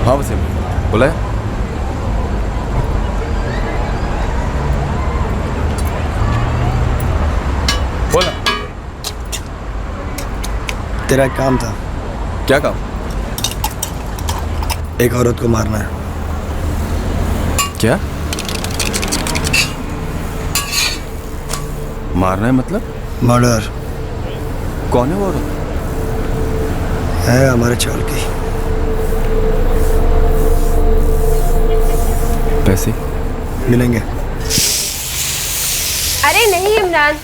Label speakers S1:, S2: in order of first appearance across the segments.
S1: हाँ वसीम, बोला है? बोला।
S2: तेरा एक काम था।
S1: क्या काम?
S2: एक औरत को मारना है।
S1: क्या मारना है मतलब?
S2: मर्डर।
S1: कौन है वो औरत?
S2: है हमारे चाल की।
S1: पैसे
S2: मिलेंगे।
S3: अरे नहीं इमरान,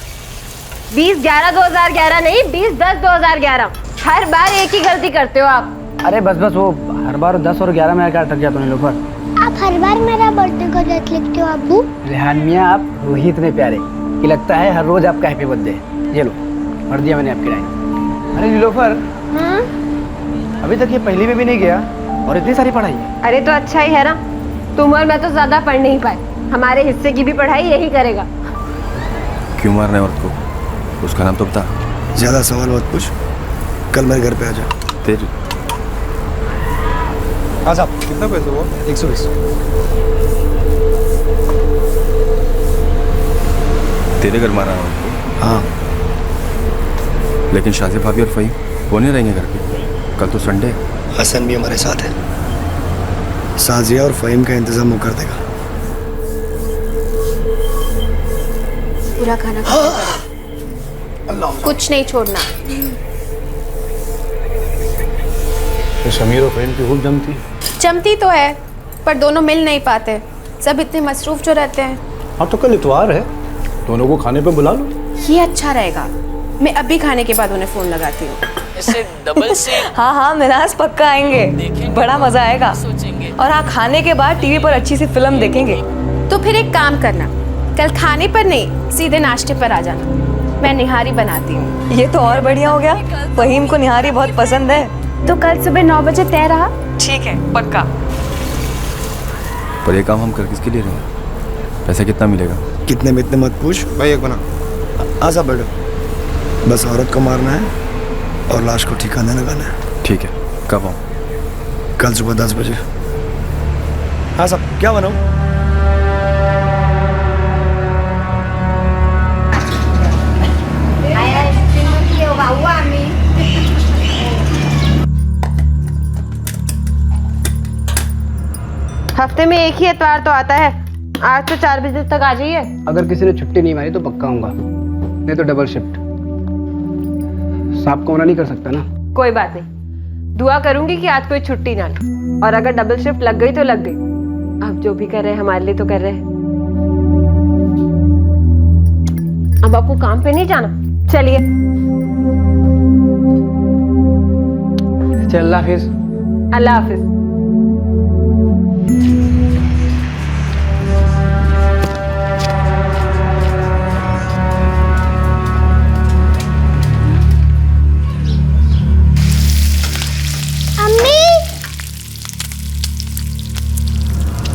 S3: 20/11/2011 नहीं, 20/10/2011। हर बार एक ही गलती करते हो आप।
S4: अरे बस बस, वो हर बार 10 और 11 में क्या अटक गया तूने लोफर।
S5: आप हर बार मेरा बर्थडे का डेट लिखते हो अब्बू।
S4: रेहान मियाँ, आप हो ही इतने प्यारे कि लगता है हर रोज आपका हैप्पी बर्थडे। ये लो, भर दिया मैंने आपकी राय। अरे नीलोफर, अभी तक ये पहली में भी नहीं गया और इतनी सारी पढ़ाई है।
S3: अरे तो अच्छा ही है ना, तुम और मैं तो ज्यादा पढ़ नहीं पाए, हमारे हिस्से की भी पढ़ाई यही करेगा।
S1: क्यों मारना है औरत को? उसका नाम तो बता।
S2: ज्यादा सवाल मत पूछ, कल मेरे घर पे आ जा।
S1: तेरी
S2: हाँ साहब।
S1: कितना पैसा हुआ?
S2: 120।
S1: तेरे घर मारा है उनको?
S2: हाँ।
S1: लेकिन शाज़ी भाभी और फ़हीम वो नहीं रहेंगे घर पे? कल तो संडे है।
S2: हसन भी हमारे साथ है। साजिया और फ़हीम का इंतजाम वो कर देगा।
S6: पूरा खाना कुछ नहीं छोड़ना।
S7: तो समीर और फ़हीम की खूब जमती?
S6: जमती तो है, पर दोनों मिल नहीं पाते, सब इतने मसरूफ जो रहते हैं।
S7: हाँ तो कल इतवार है, दोनों को खाने पे बुला लो।
S6: ये अच्छा रहेगा, मैं अभी खाने के बाद उन्हें फोन लगाती हूँ।
S8: इसे डबल से
S9: हाँ हाँ मिनाज पक्का आएंगे, बड़ा मजा आएगा।
S8: सोचेंगे।
S9: और हाँ, खाने के बाद टीवी पर अच्छी सी फिल्म देखेंगे।
S6: तो फिर एक काम करना, कल खाने पर नहीं सीधे नाश्ते पर आ जाना, मैं निहारी बनाती हूँ।
S9: ये तो और बढ़िया हो गया, फ़हीम को निहारी बहुत पसंद है।
S6: तो कल सुबह 9 बजे तय रहा।
S9: ठीक है, पक्का।
S1: पर ये काम हम कर किसके लिए रहे हैं? पैसा कितना मिलेगा?
S2: कितने में इतने मत पूछ भाई, एक बना। हाँ साहब बैठो। बस औरत को मारना है और लाश को ठिकाने लगाना है।
S1: ठीक है, कब आऊँ?
S2: कल सुबह 10 बजे। हाँ साहब, क्या बनाऊँ?
S3: हफ्ते में एक ही एतवार तो आता है, आज तो 4 बजे तक आ जाइए।
S4: अगर किसी ने छुट्टी नहीं मारी तो पक्का आऊंगा, नहीं तो डबल शिफ्ट। साहब को मना नहीं कर सकता ना।
S3: कोई बात नहीं, दुआ करूंगी कि आज कोई छुट्टी ना ले, और अगर डबल शिफ्ट लग गई तो लग गई। अब जो भी कर रहे हैं हमारे लिए तो कर रहे हैं। अब आपको काम पे नहीं जाना, चलिए।
S4: चल, अल्लाह हाफिज।
S3: अल्लाह हाफिज।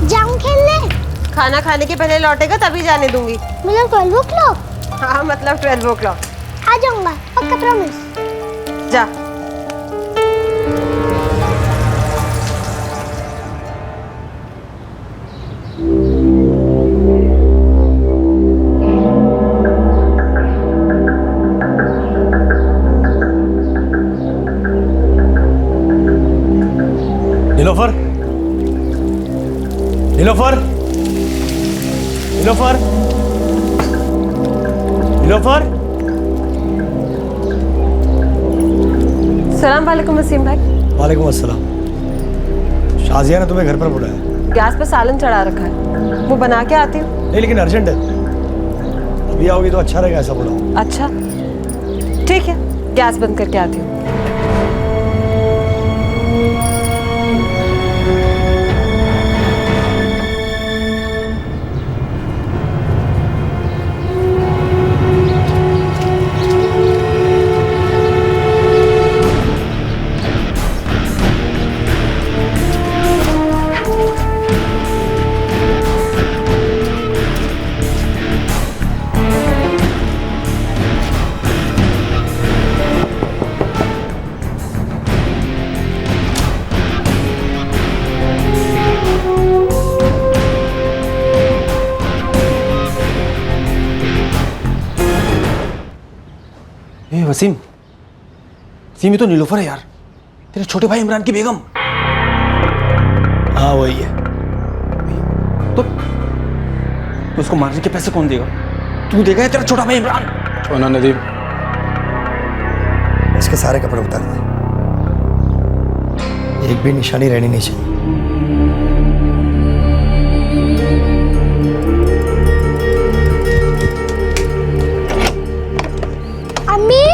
S5: जाऊं खेलने?
S3: खाना खाने के पहले लौटेगा तभी जाने दूंगी।
S5: मतलब 12 o'clock?
S3: हाँ मतलब 12 o'clock।
S5: आ जाऊंगा पक्का, प्रॉमिस।
S3: जा।
S7: नीलोफर, नीलोफर, नीलोफर, नीलोफर।
S3: सलाम वालेकुम वसीम भाई।
S2: वालेकुम अस्सलाम। शाजिया ने तुम्हें घर पर बुलाया।
S3: गैस पे सालन चढ़ा रखा है, वो बना के आती हूँ।
S2: नहीं लेकिन अर्जेंट है, अभी आओगी तो अच्छा रहेगा, ऐसा बुलाओ।
S3: अच्छा ठीक है, गैस बंद करके आती हूँ।
S1: वसीम, वसीम ये तो नीलोफर है यार, तेरे छोटे भाई इमरान की बेगम।
S2: हाँ वही है।
S1: तो उसको मारने के पैसे कौन देगा? तू देगा या तेरा छोटा भाई इमरान?
S7: छोना नदीम,
S2: इसके सारे कपड़े उतार दे, एक भी निशानी रहनी नहीं चाहिए।
S5: अम्मी,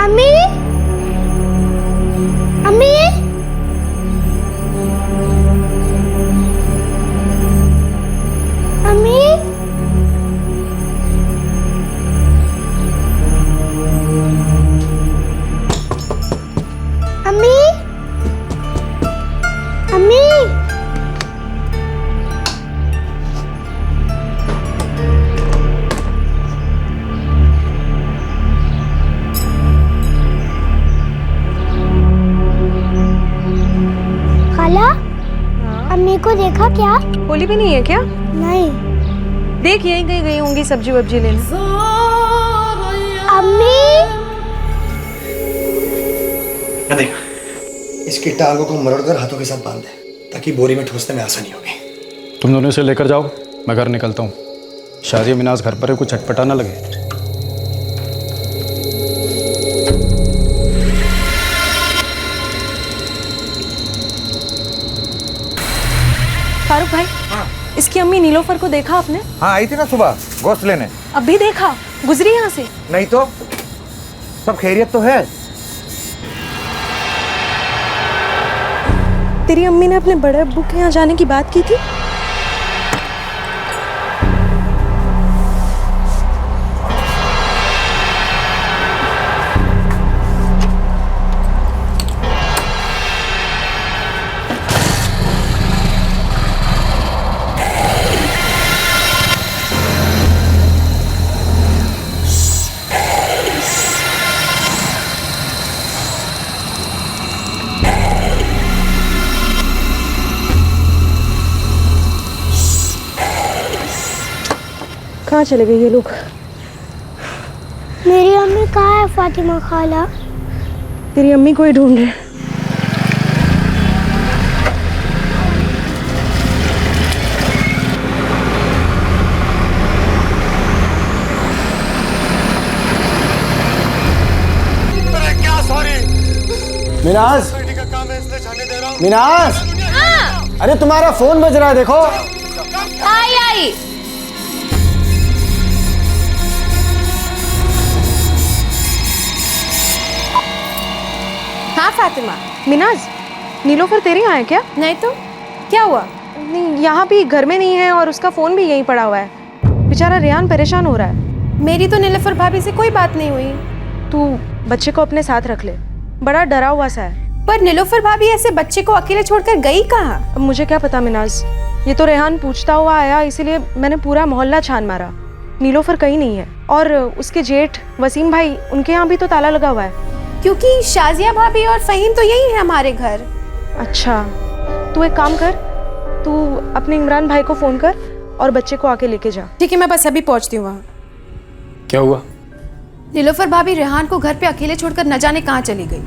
S5: अम्मी, अम्मी, अम्मी, अम्मी, अम्मी, खाला, अम्मी को देखा क्या?
S9: होली भी नहीं है क्या?
S5: नहीं।
S9: देख यहीं कहीं गई होंगी सब्जी वब्जी लेने।
S5: अम्मी,
S2: इसकी टांगों को मरोड़कर हाथों के साथ बांध दे ताकि बोरी में ठूसने में आसानी होगी।
S7: तुम दोनों इसे लेकर जाओ, मैं घर निकलता हूँ। शाजिया मिनाज घर पर है, कुछ चटपटा ना लगे।
S9: फारूक भाई, इसकी अम्मी नीलोफर को देखा आपने?
S8: हाँ आई थी ना सुबह गोश्त लेने।
S9: अभी देखा? गुजरी यहाँ से?
S8: नहीं तो सब खैरियत तो है।
S9: तेरी अम्मी ने अपने बड़े अब्बू के यहाँ जाने की बात की थी? कहाँ चले गए ये लोग?
S5: मेरी अम्मी कहाँ है फातिमा खाला?
S9: तेरी अम्मी को ही ढूंढ रहे।
S2: मिनाज, मिनाज, अरे तुम्हारा फोन बज रहा है, देखो।
S6: आई हाँ फातिमा।
S9: मिनाज, नीलोफर तेरे यहाँ है क्या?
S6: नहीं तो क्या हुआ?
S9: नहीं, यहाँ भी घर में नहीं है और उसका फोन भी यहीं पड़ा हुआ है। बेचारा रेहान परेशान हो रहा है।
S6: मेरी तो नीलोफर भाभी से कोई बात नहीं हुई।
S9: तू बच्चे को अपने साथ रख ले, बड़ा डरा हुआ सा है।
S6: पर नीलोफर भाभी ऐसे बच्चे को अकेले छोड़कर गई कहाँ?
S9: अब मुझे क्या पता मिनाज, ये तो रेहान पूछता हुआ आया, इसीलिए मैंने पूरा मोहल्ला छान मारा। नीलोफर कहीं नहीं है। और उसके जेठ वसीम भाई, उनके यहाँ भी तो ताला लगा हुआ है।
S6: क्योंकि शाजिया भाभी और फहीम तो यही है हमारे घर।
S9: अच्छा, तू एक काम कर, तू अपने इमरान भाई को फोन कर और बच्चे को आके लेके जा।
S6: ठीक है, मैं बस अभी पहुंचती हूँ वहाँ।
S7: क्या हुआ?
S6: नीलोफर भाभी रेहान को घर पे अकेले छोड़कर न जाने कहाँ चली गई।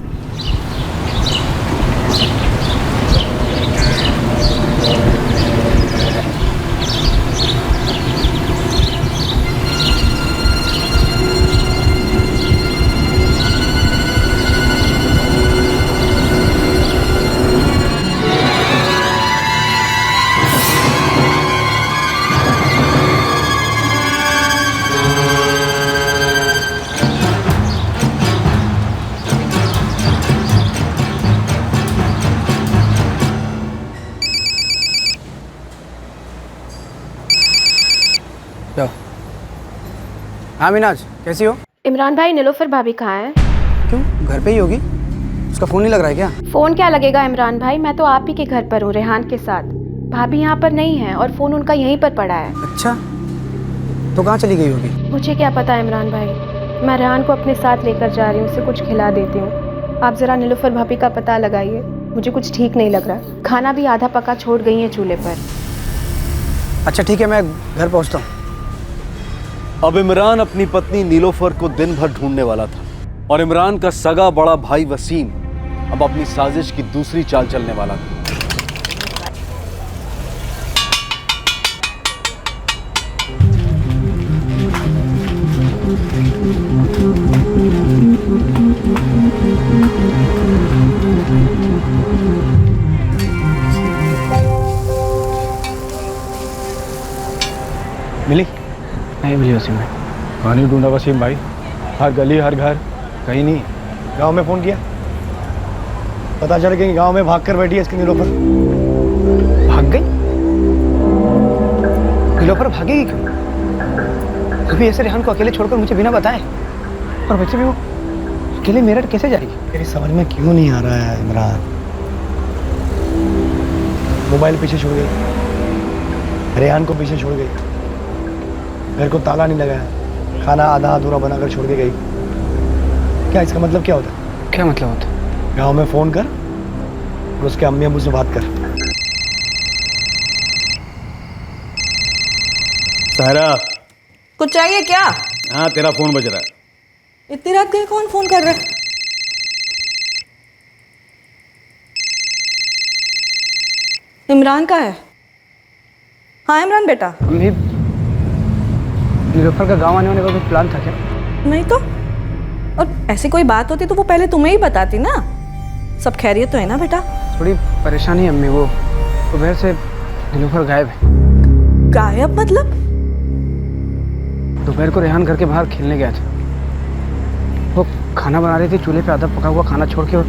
S4: हाँ मिनाज, कैसी हो?
S6: इमरान भाई, नीलोफर भाभी कहाँ है?
S4: क्यों, घर पे ही होगी? उसका फोन नहीं लग रहा है क्या?
S6: फोन क्या लगेगा इमरान भाई, मैं तो आप ही के घर पर हूँ रेहान के साथ। भाभी यहाँ पर नहीं है और फोन उनका यहीं पर पड़ा है।
S4: अच्छा, तो कहाँ चली गई होगी?
S6: मुझे क्या पता इमरान भाई, मैं रेहान को अपने साथ लेकर जा रही हूँ, उसे कुछ खिला देती हूँ। आप जरा नीलोफर भाभी का पता लगाइए, मुझे कुछ ठीक नहीं लग रहा। खाना भी आधा पका छोड़ गई है चूल्हे पर।
S4: अच्छा ठीक है, मैं घर पहुँचता हूँ।
S10: अब इमरान अपनी पत्नी नीलोफर को दिन भर ढूंढने वाला था और इमरान का सगा बड़ा भाई वसीम अब अपनी साजिश की दूसरी चाल चलने वाला था।
S4: मिली? नहीं मिली वसीम भाई।
S7: कहाँ नहीं ढूंढा वसीम भाई? हर गली हर घर कहीं नहीं।
S2: गांव में फोन किया, पता चल गया कि गांव में भाग कर बैठी है इसकी नीलोफर।
S4: भाग गई? नीलोफर भागेगी क्यों? कभी ऐसे रेहान को अकेले छोड़कर मुझे बिना बताए, और वैसे भी वो अकेले मेरठ कैसे जाएगी?
S2: मेरी समझ में क्यों नहीं आ रहा है इमरान। मोबाइल पीछे छोड़ गई, रेहान को पीछे छोड़ गई, घर को ताला नहीं लगाया, खाना आधा अधूरा बनाकर छोड़ के गई। क्या इसका मतलब क्या होता है?
S4: क्या मतलब होता है?
S2: गांव में फोन कर और उसके अम्मी अब्बू से बात कर।
S10: सहरा,
S9: कुछ चाहिए क्या?
S10: हाँ तेरा फोन बज रहा है।
S9: इतनी रात के कौन फोन कर रहा है? इमरान का है? हाँ इमरान बेटा।
S4: अम्मी, नीलोफर का गांव आने वाने का कुछ प्लान था क्या?
S9: नहीं तो, और ऐसी कोई बात होती तो वो पहले तुम्हें ही बताती ना। सब खैरियत तो है ना बेटा?
S4: थोड़ी परेशानी है अम्मी, वो सुबह से नीलोफर गायब है।
S9: गायब मतलब?
S4: दोपहर को रेहान घर के बाहर खेलने गया था। वो खाना बना रही थी, चूल्हे पे आधा पका हुआ खाना छोड़ के, और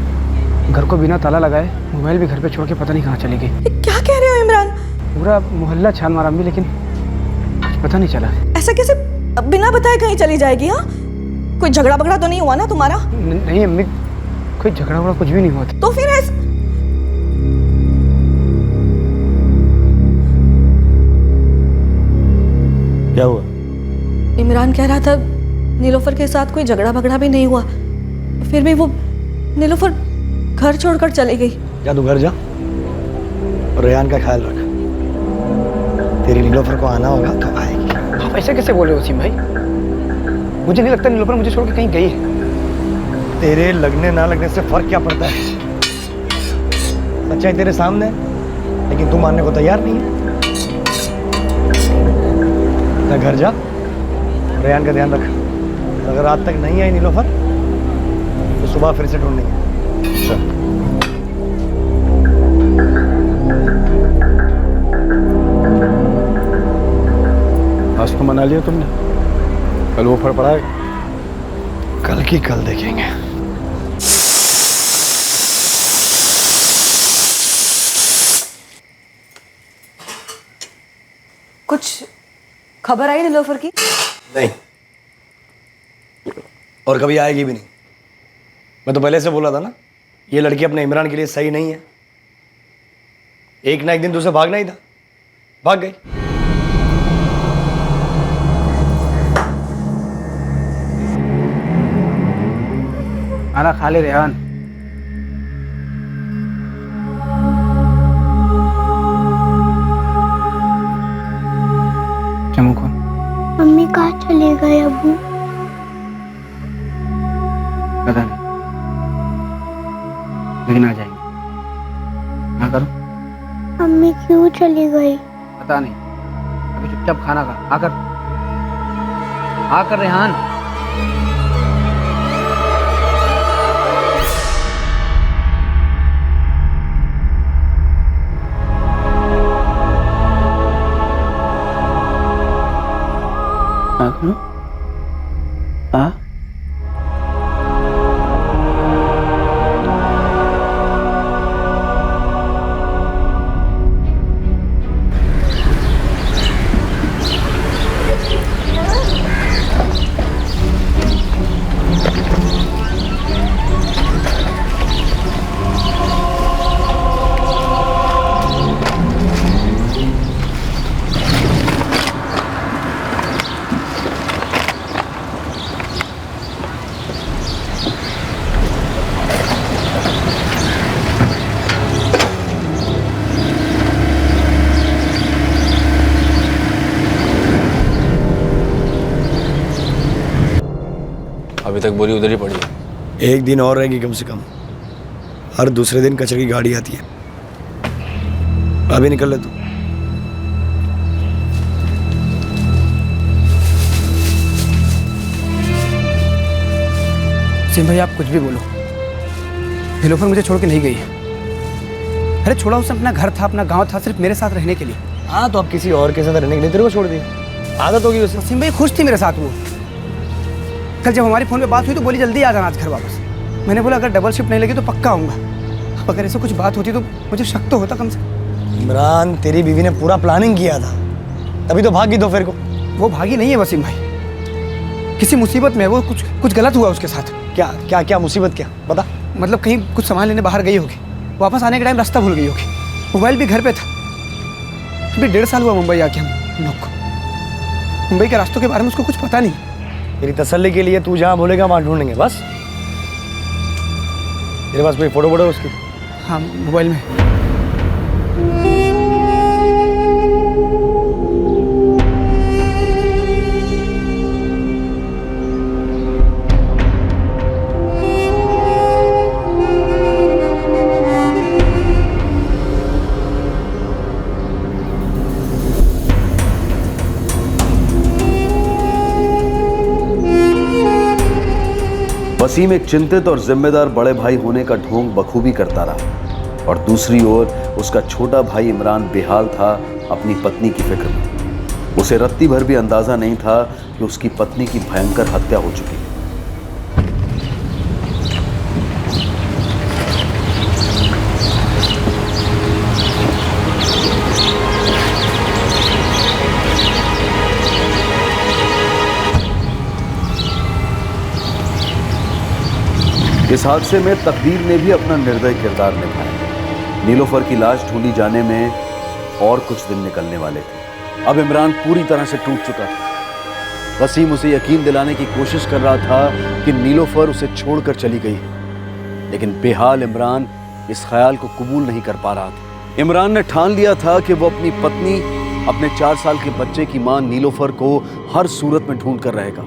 S4: घर को बिना ताला लगाए मोबाइल भी घर पे छोड़ के पता नहीं कहाँ चली गई।
S9: क्या कह रहे हो इमरान?
S4: पूरा मोहल्ला छान मारा अम्मी, लेकिन कुछ पता नहीं चला।
S9: ऐसा कैसे बिना बताए कहीं चली जाएगी? हाँ, कोई झगड़ा बगड़ा तो नहीं हुआ ना तुम्हारा?
S4: नहीं अम्मी, कोई झगड़ा वगड़ा कुछ भी नहीं हुआ था।
S9: तो फिर
S2: क्या हुआ?
S9: इमरान कह रहा था नीलोफर के साथ कोई झगड़ा बगड़ा भी नहीं हुआ, फिर भी वो नीलोफर घर छोड़कर चली गई।
S2: जा तू घर जा और रेहान का ख्याल रख। तेरी नीलोफर को आना होगा तो आएगी।
S4: आप ऐसे कैसे बोल रहे हो वसीम भाई? मुझे नहीं लगता नीलोफर मुझे छोड़ के कहीं गई है।
S2: तेरे लगने ना लगने से फर्क क्या पड़ता है? सच्चाई तेरे सामने है, लेकिन तू मानने को तैयार नहीं है। ना घर जा, रेहान का ध्यान रख। अगर रात तक नहीं आई नीलोफर तो सुबह फिर से ढूंढेंगे।
S7: आज तो मना लिया तुमने, कल वो फड़ पड़ा है।
S2: कल की कल देखेंगे।
S9: कुछ खबर आई नीलोफर की?
S2: नहीं, और कभी आएगी भी नहीं। मैं तो पहले से बोला था ना, ये लड़की अपने इमरान के लिए सही नहीं है। एक ना एक दिन तुझसे भागना ही था, भाग गई।
S4: खाना खा ले रेहान। चमू कौन?
S5: मम्मी कहाँ चले गए अब्बू?
S4: पता नहीं, लेकिन आ जाएंगे। ना करो।
S5: मम्मी क्यों चली गई?
S4: पता नहीं, अभी चुपचाप खाना खा। आकर रेहान। हाँ?
S7: अभी तक बोरी उधर ही पड़ी है।
S2: एक दिन और रहेगी कम से कम। हर दूसरे दिन कचरे की गाड़ी आती है। अभी निकल ले तू।
S4: सिंह भाई, आप कुछ भी बोलो, नीलोफर मुझे छोड़ के नहीं गई है। अरे छोड़ा, उसने अपना घर था, अपना गांव था, सिर्फ मेरे साथ रहने के लिए।
S2: हाँ, तो अब किसी और के साथ रहने के लिए तेरे को छोड़ दी। आदत होगी उसे।
S4: सिंह भाई खुश थी मेरे साथ वो। कल जब हमारी फ़ोन पे बात हुई तो बोली जल्दी आ जाना आज घर वापस। मैंने बोला अगर डबल शिफ्ट नहीं लगी तो पक्का आऊँगा। अब अगर ऐसे कुछ बात होती तो मुझे शक तो होता कम से कम।
S2: इमरान, तेरी बीवी ने पूरा प्लानिंग किया था, तभी तो भागी दोपहर को।
S4: वो भागी नहीं है वसीम भाई, किसी मुसीबत में वो कुछ गलत हुआ उसके साथ।
S2: क्या क्या क्या मुसीबत क्या बता।
S4: मतलब कहीं कुछ सामान लेने बाहर गई होगी, वापस आने के टाइम रास्ता भूल गई होगी, मोबाइल भी घर पे था। अभी 1.5 साल हुआ मुंबई आके हम लोग को। मुंबई के रास्तों के बारे में उसको कुछ पता नहीं।
S2: तेरी तसल्ली के लिए तू जहाँ बोलेगा वहाँ ढूंढेंगे बस। तेरे पास कोई फोटो वोटो उसकी?
S4: हाँ, मोबाइल में।
S10: वसीम एक चिंतित और जिम्मेदार बड़े भाई होने का ढोंग बखूबी करता रहा और दूसरी ओर उसका छोटा भाई इमरान बेहाल था अपनी पत्नी की फिक्र में। उसे रत्ती भर भी अंदाजा नहीं था कि उसकी पत्नी की भयंकर हत्या हो चुकी है। इस हादसे में तकदीर ने भी अपना निर्दयी किरदार निभाया। नीलोफर की लाश ढूंढी जाने में और कुछ दिन निकलने वाले थे। अब इमरान पूरी तरह से टूट चुका था। वसीम उसे यकीन दिलाने की कोशिश कर रहा था कि नीलोफर उसे छोड़कर चली गई है, लेकिन बेहाल इमरान इस ख्याल को कबूल नहीं कर पा रहा था। इमरान ने ठान लिया था कि वो अपनी पत्नी, अपने 4 साल के बच्चे की मां नीलोफर को हर सूरत में ढूंढ कर रहेगा,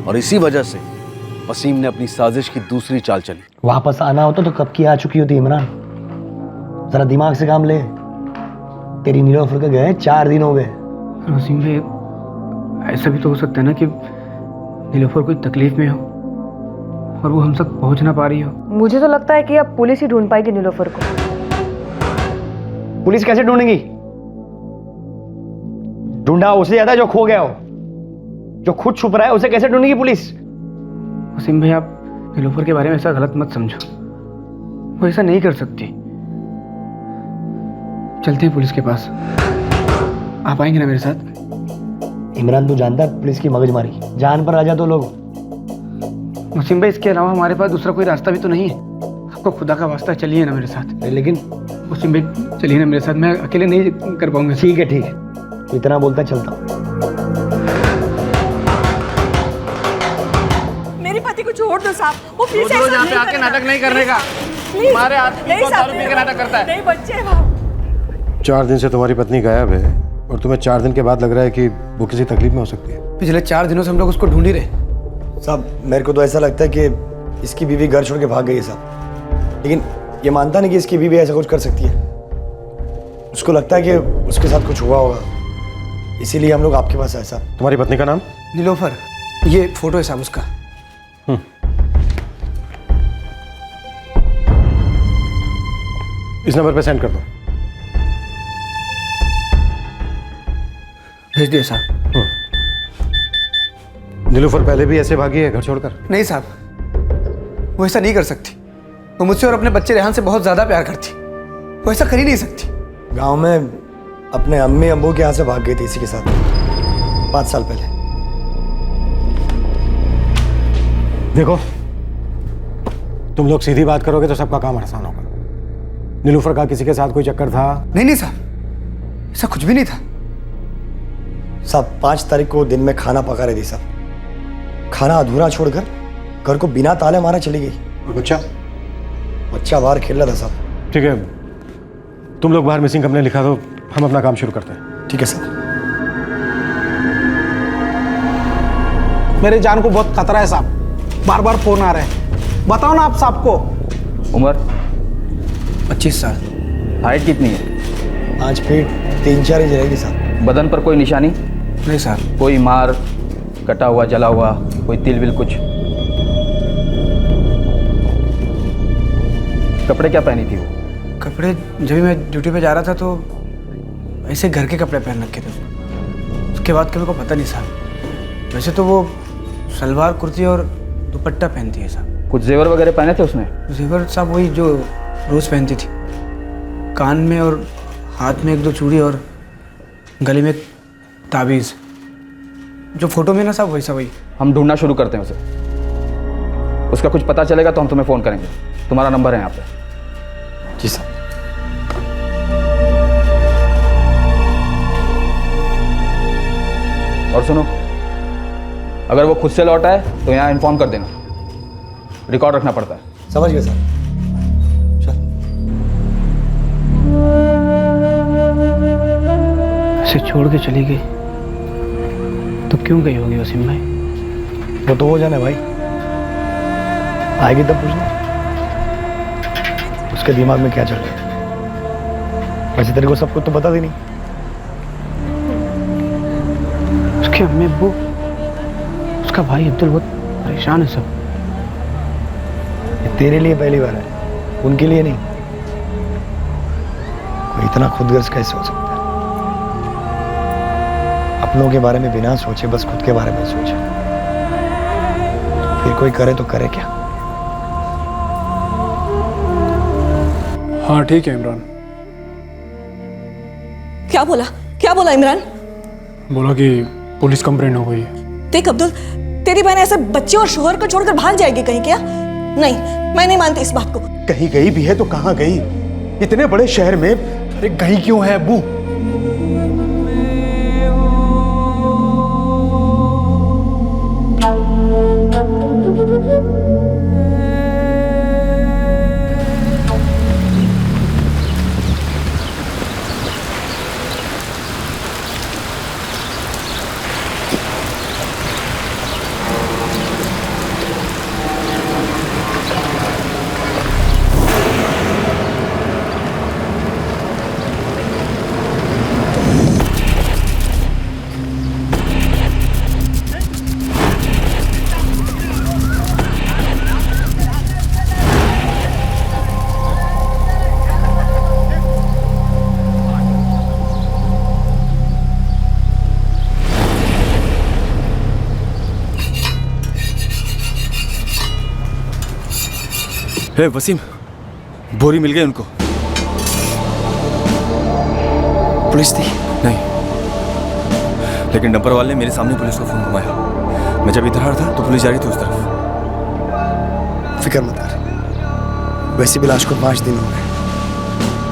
S10: और इसी वजह से वसीम ने अपनी साजिश की दूसरी चाल चली।
S2: वापस आना होता तो कब की आ चुकी होती इमरान। जरा दिमाग से काम ले। तेरी नीलोफर के गए 4 दिन हो गए।
S4: वसीम भाई, ऐसा भी तो हो सकता है ना कि नीलोफर कोई तकलीफ में हो और वो हम तक पहुंच ना पा रही हो।
S3: मुझे तो लगता है कि अब पुलिस ही ढूंढ पाएगी नीलोफर को।
S2: पुलिस कैसे ढूंढेगी? ढूंढा उसे ज्यादा जो खो गया हो, जो खुद छुप रहा है उसे कैसे ढूंढेगी पुलिस?
S4: वसीम भाई, आप नीलोफर के बारे में ऐसा गलत मत समझो। वो ऐसा नहीं कर सकती। चलते हैं पुलिस के पास। आप आएंगे ना मेरे साथ?
S2: इमरान, तू जानता है पुलिस की मगजमारी, जान पर आ जा तो लोग।
S4: वसीम भाई, इसके अलावा हमारे पास दूसरा कोई रास्ता भी तो नहीं है। आपको खुदा का वास्ता, चलिए ना मेरे साथ।
S2: लेकिन
S4: वसीम भाई चलिए ना मेरे साथ, मैं अकेले नहीं कर पाऊंगा।
S2: ठीक है ठीक है, तो इतना बोलता चलता हूँ।
S11: मेरे पति को छोड़ दो साहब, वो फिर से
S4: रोज यहाँ पे आके नाटक नहीं करने का। हमारे हाथ में दारू पी के नाटक करता है।
S11: नहीं बच्चे वहाँ।
S1: 4 दिन से तुम्हारी पत्नी गायब है और तुम्हें 4 दिन के बाद लग रहा है कि वो किसी तकलीफ में हो सकती है।
S4: पिछले 4 दिनों से हम लोग उसको ढूंढ ही रहे।
S2: साहब, मेरे को तो ऐसा लगता है कि इसकी बीवी घर छोड़ के भाग गई है साहब, लेकिन ये मानता नहीं कि इसकी बीवी ऐसा कुछ कर सकती है। उसको लगता है कि उसके साथ कुछ हुआ होगा, इसीलिए हम लोग आपके पास आए साहब।
S1: तुम्हारी पत्नी का नाम?
S4: नीलोफर। ये फोटो है साहब उसका।
S1: इस नंबर पे सेंड कर दो।
S4: भेज दिया साहब।
S1: नीलोफर पहले भी ऐसे भागी है घर छोड़कर?
S4: नहीं साहब, वो ऐसा नहीं कर सकती। वो मुझसे और अपने बच्चे रेहान से बहुत ज्यादा प्यार करती। वो ऐसा कर ही नहीं सकती।
S2: गांव में अपने अम्मी अब्बू के यहाँ से भाग गई थी इसी के साथ 5 साल पहले।
S1: देखो, तुम लोग सीधी बात करोगे तो सबका काम आसान होगा। नीलोफर का किसी के साथ कोई चक्कर था?
S4: नहीं साहब, ऐसा कुछ भी नहीं था।
S2: साहब, 5 तारीख को दिन में खाना पका रही थी साहब। खाना अधूरा छोड़कर घर को बिना ताले मारे चली गई।
S1: और बच्चा
S2: बाहर खेल रहा था साहब।
S1: ठीक है, तुम लोग बाहर मिसिंग कंप्लेंट लिखा दो, हम अपना काम शुरू करते हैं।
S2: ठीक है साहब।
S12: मेरे जान को बहुत खतरा है साहब।
S4: बार बार फोन आ रहा है। बताओ ना आप साहब को।
S10: उम्र
S4: 25 साल।
S10: हाइट कितनी है?
S2: 5 फीट 3-4 इंच रहेगी साहब।
S10: बदन पर कोई निशानी?
S4: नहीं सर।
S10: कोई मार, कटा हुआ, जला हुआ, कोई तिल विल कुछ? कपड़े क्या पहनी थी वो?
S4: कपड़े जब भी मैं ड्यूटी पे जा रहा था तो ऐसे घर के कपड़े पहन रखे थे। उसके बाद कभी को पता नहीं साहब। वैसे तो वो सलवार कुर्ती और दुपट्टा पहनती है साहब।
S10: कुछ जेवर वगैरह पहने थे उसने?
S4: जेवर साहब वही जो रोज़ पहनती थी, कान में और हाथ में 1-2 चूड़ी और गले में एक ताबीज़। जो फोटो में ना साहब वैसा वही।
S10: हम ढूंढना शुरू करते हैं उसे। उसका कुछ पता चलेगा तो हम तुम्हें फ़ोन करेंगे। तुम्हारा नंबर है यहाँ पे।
S2: जी साहब।
S10: और सुनो, अगर वो खुद से लौटा है तो यहाँ इन्फॉर्म कर देना। रिकॉर्ड रखना पड़ता है।
S2: समझ गए सर।
S4: ऐसे छोड़ के चली गई तो क्यों गई होगी वसीम भाई?
S2: वो तो हो जाने भाई, आएगी तब पूछना उसके दिमाग में क्या चल रहा है। वैसे तेरे को सब कुछ तो बता दी नहीं।
S4: उसके अम्मी अब्बू, उसका भाई अब्दुल बहुत परेशान है सब।
S2: ये तेरे लिए पहली बार है, उनके लिए नहीं। कोई इतना खुदगर्ज कैसे हो सकता है? अपनों के बारे में बिना सोचे बस खुद के बारे में सोचे। फिर कोई करे तो करे क्या?
S7: हाँ ठीक है इमरान।
S11: क्या बोला इमरान?
S7: बोला कि पुलिस कंप्लेंट हो गई है।
S11: देख अब्दुल, तेरी बहन ऐसे बच्चे और शोहर को छोड़कर भाग जाएगी कहीं क्या? नहीं, मैं नहीं मानती इस बात को।
S8: कहीं गई भी है तो कहाँ गई? इतने बड़े शहर में अरे कहीं क्यों है अब्बू?
S12: हे वसीम, बोरी मिल गई उनको?
S2: पुलिस थी?
S12: नहीं, लेकिन डंपर वाले ने मेरे सामने पुलिस को फोन घुमाया। मैं जब इधर आ रहा था तो पुलिस जा रही थी उस तरफ।
S2: फिक्र मत कर, वैसे भी लाश को 5 दिन हो गए,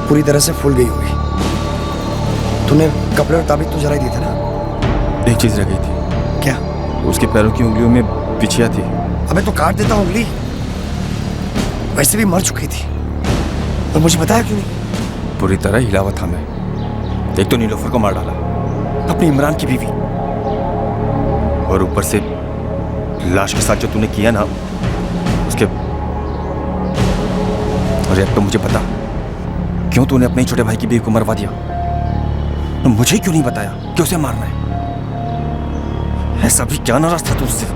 S2: पूरी तरह से फूल गई होगी। तूने कपड़े और ताबीज तो जलाई दी थी ना?
S12: एक चीज रह गई थी।
S2: क्या?
S12: उसके पैरों की उंगलियों में बिछिया थी।
S2: अबे तो काट देता उंगली, वैसे भी मर चुकी थी। और मुझे बताया क्यों नहीं?
S12: पूरी तरह हिला हुआ था मैं। एक तो नीलोफर को मार डाला, अपनी इमरान की बीवी, और ऊपर से लाश के साथ जो तूने किया ना उसके। और अब तो मुझे पता क्यों तूने अपने छोटे भाई की बीवी को मरवा दिया। तो मुझे क्यों नहीं बताया कि उसे मारना है? ऐसा भी क्या नाराज था तू उससे?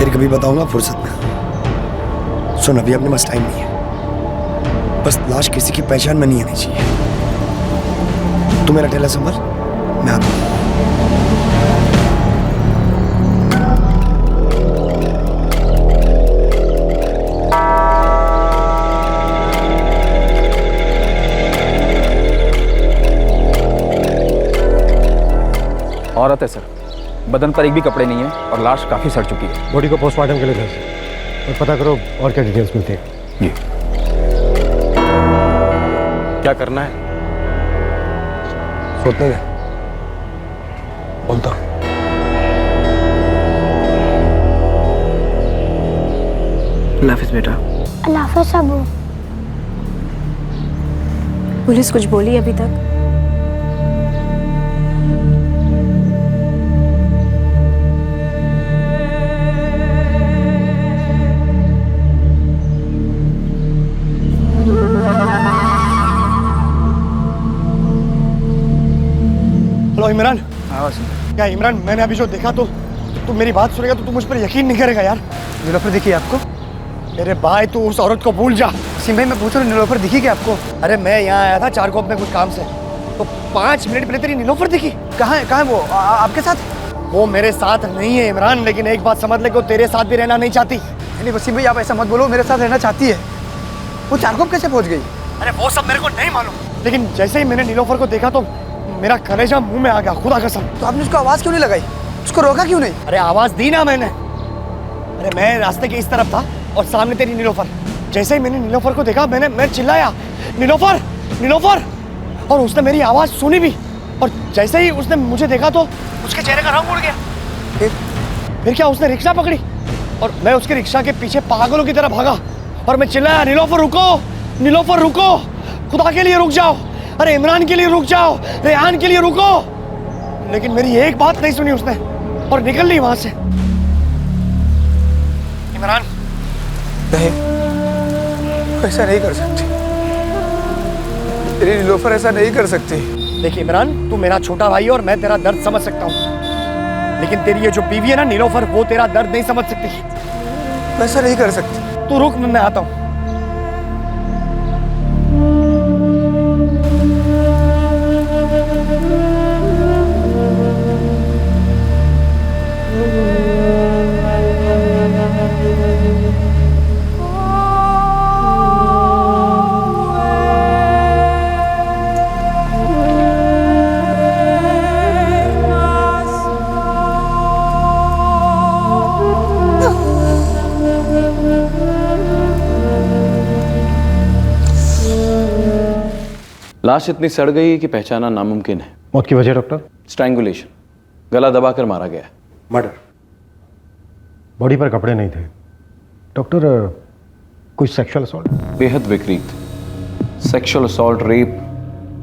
S2: फिर कभी बताऊंगा फुर्सत में। सुन, अभी अपने पास टाइम नहीं है। बस लाश किसी की पहचान में नहीं आनी चाहिए। तू मेरा ठेला संभल, मैं आता हूं।
S10: औरत है सर, बदन पर एक भी कपड़े नहीं है और लाश काफी सड़ चुकी है।
S1: बॉडी को पोस्टमार्टम के लिए भेज और पता करो और क्या डिटेल्स मिलती है।
S12: ये
S1: क्या करना है सोचने दे, बोलता हूं।
S4: अल्लाह हाफिज़ बेटा।
S5: अल्लाह हाफ़िज़ अबू।
S6: पुलिस कुछ बोली अभी तक?
S2: हेलो इमरान।
S4: हाँ वसीम।
S2: क्या इमरान, मैंने अभी जो देखा तो तू मेरी बात सुनेगा तो तू मुझ पर यकीन नहीं करेगा यार।
S4: नीलोफर दिखी आपको?
S2: मेरे भाई तू उस औरत को भूल जा।
S4: वसीम भाई मैं पूछ रहा हूँ, नीलोफर दिखी क्या आपको?
S2: अरे मैं यहाँ आया था चारकोप में कुछ काम से, तो 5 मिनट पहले तेरी नीलोफर दिखी।
S4: कहाँ है वो? आपके साथ?
S2: वो मेरे साथ नहीं है इमरान, लेकिन एक बात समझ ले कि वो तेरे साथ भी रहना नहीं चाहती।
S4: नहीं वसीम भाई आप ऐसा मत बोलो, मेरे साथ रहना चाहती है। वो चारकोप कैसे पहुंच गई?
S2: अरे वो सब मेरे को नहीं मालूम, लेकिन जैसे ही मैंने नीलोफर को देखा तो मेरा कलेजा मुंह में आ गया, खुदा कसम।
S4: तो आपने उसको आवाज क्यों नहीं लगाई? उसको रोका क्यों नहीं?
S2: अरे आवाज दी ना मैंने। अरे मैं रास्ते के इस तरफ था और सामने तेरी नीलोफर। जैसे ही मैंने नीलोफर को देखा मैं चिल्लाया नीलोफर नीलोफर, और उसने मेरी आवाज सुनी भी, और जैसे ही उसने मुझे देखा तो उसके चेहरे का रंग उड़ गया। फिर क्या, उसने रिक्शा पकड़ी और मैं उसके रिक्शा के पीछे पागलों की तरह भागा और मैं चिल्लाया नीलोफर रुको, नीलोफर रुको, खुदा के लिए रुक जाओ, अरे इमरान के लिए रुक जाओ, रेहान के लिए रुको। लेकिन मेरी एक बात नहीं सुनी उसने और निकल ली वहां से। इमरान
S4: नहीं, ऐसा नहीं कर सकती, तेरी नीलोफर ऐसा नहीं कर सकती।
S2: देखिए इमरान, तू मेरा छोटा भाई और मैं तेरा दर्द समझ सकता हूँ, लेकिन तेरी ये जो बीवी है ना नीलोफर, वो तेरा दर्द नहीं समझ सकती।
S4: ऐसा नहीं कर सकती।
S2: तू रुक, मैं आता हूँ।
S10: लाश इतनी सड़ गई कि पहचाना नामुमकिन है।
S1: मौत की वजह डॉक्टर?
S10: स्ट्रैंगुलेशन, गला दबाकर मारा गया।
S1: मर्डर? बॉडी पर कपड़े नहीं थे डॉक्टर, कुछ सेक्सुअल असॉल्ट?
S10: बेहद विपरीत, सेक्सुअल असॉल्ट, रेप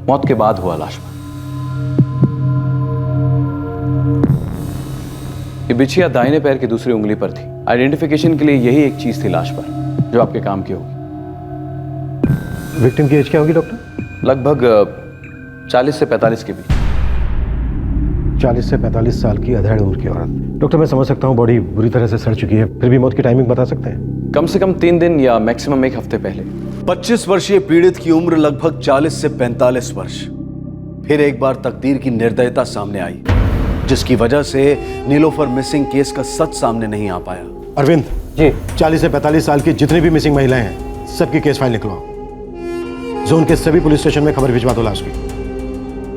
S10: मौत के बाद हुआ लाश पर। ये बिछिया दाहिने पैर की दूसरी उंगली पर थी। आइडेंटिफिकेशन के लिए यही एक चीज थी लाश पर जो आपके काम की होगी।
S1: विक्टिम की एज क्या होगी डॉक्टर?
S10: लगभग 40 से 45 के बीच।
S1: 40 से 45 साल की अधेड़ उम्र की औरत। डॉक्टर मैं समझ सकता हूँ बॉडी बुरी तरह से सड़ चुकी है, फिर भी मौत की टाइमिंग बता सकते हैं?
S10: कम से कम 3 दिन या मैक्सिमम 1 हफ्ते पहले। 25 वर्षीय पीड़ित की उम्र लगभग 40 से 45 वर्ष। फिर एक बार तकदीर की निर्दयता सामने आई, जिसकी वजह से नीलोफर मिसिंग केस का सच सामने नहीं आ पाया।
S1: अरविंद जी, 40 से 45 साल की जितनी भी मिसिंग महिलाएं हैं सबकी केस फाइल निकलवाओ। जोन के सभी पुलिस स्टेशन में खबर भिजवा दो लाश की।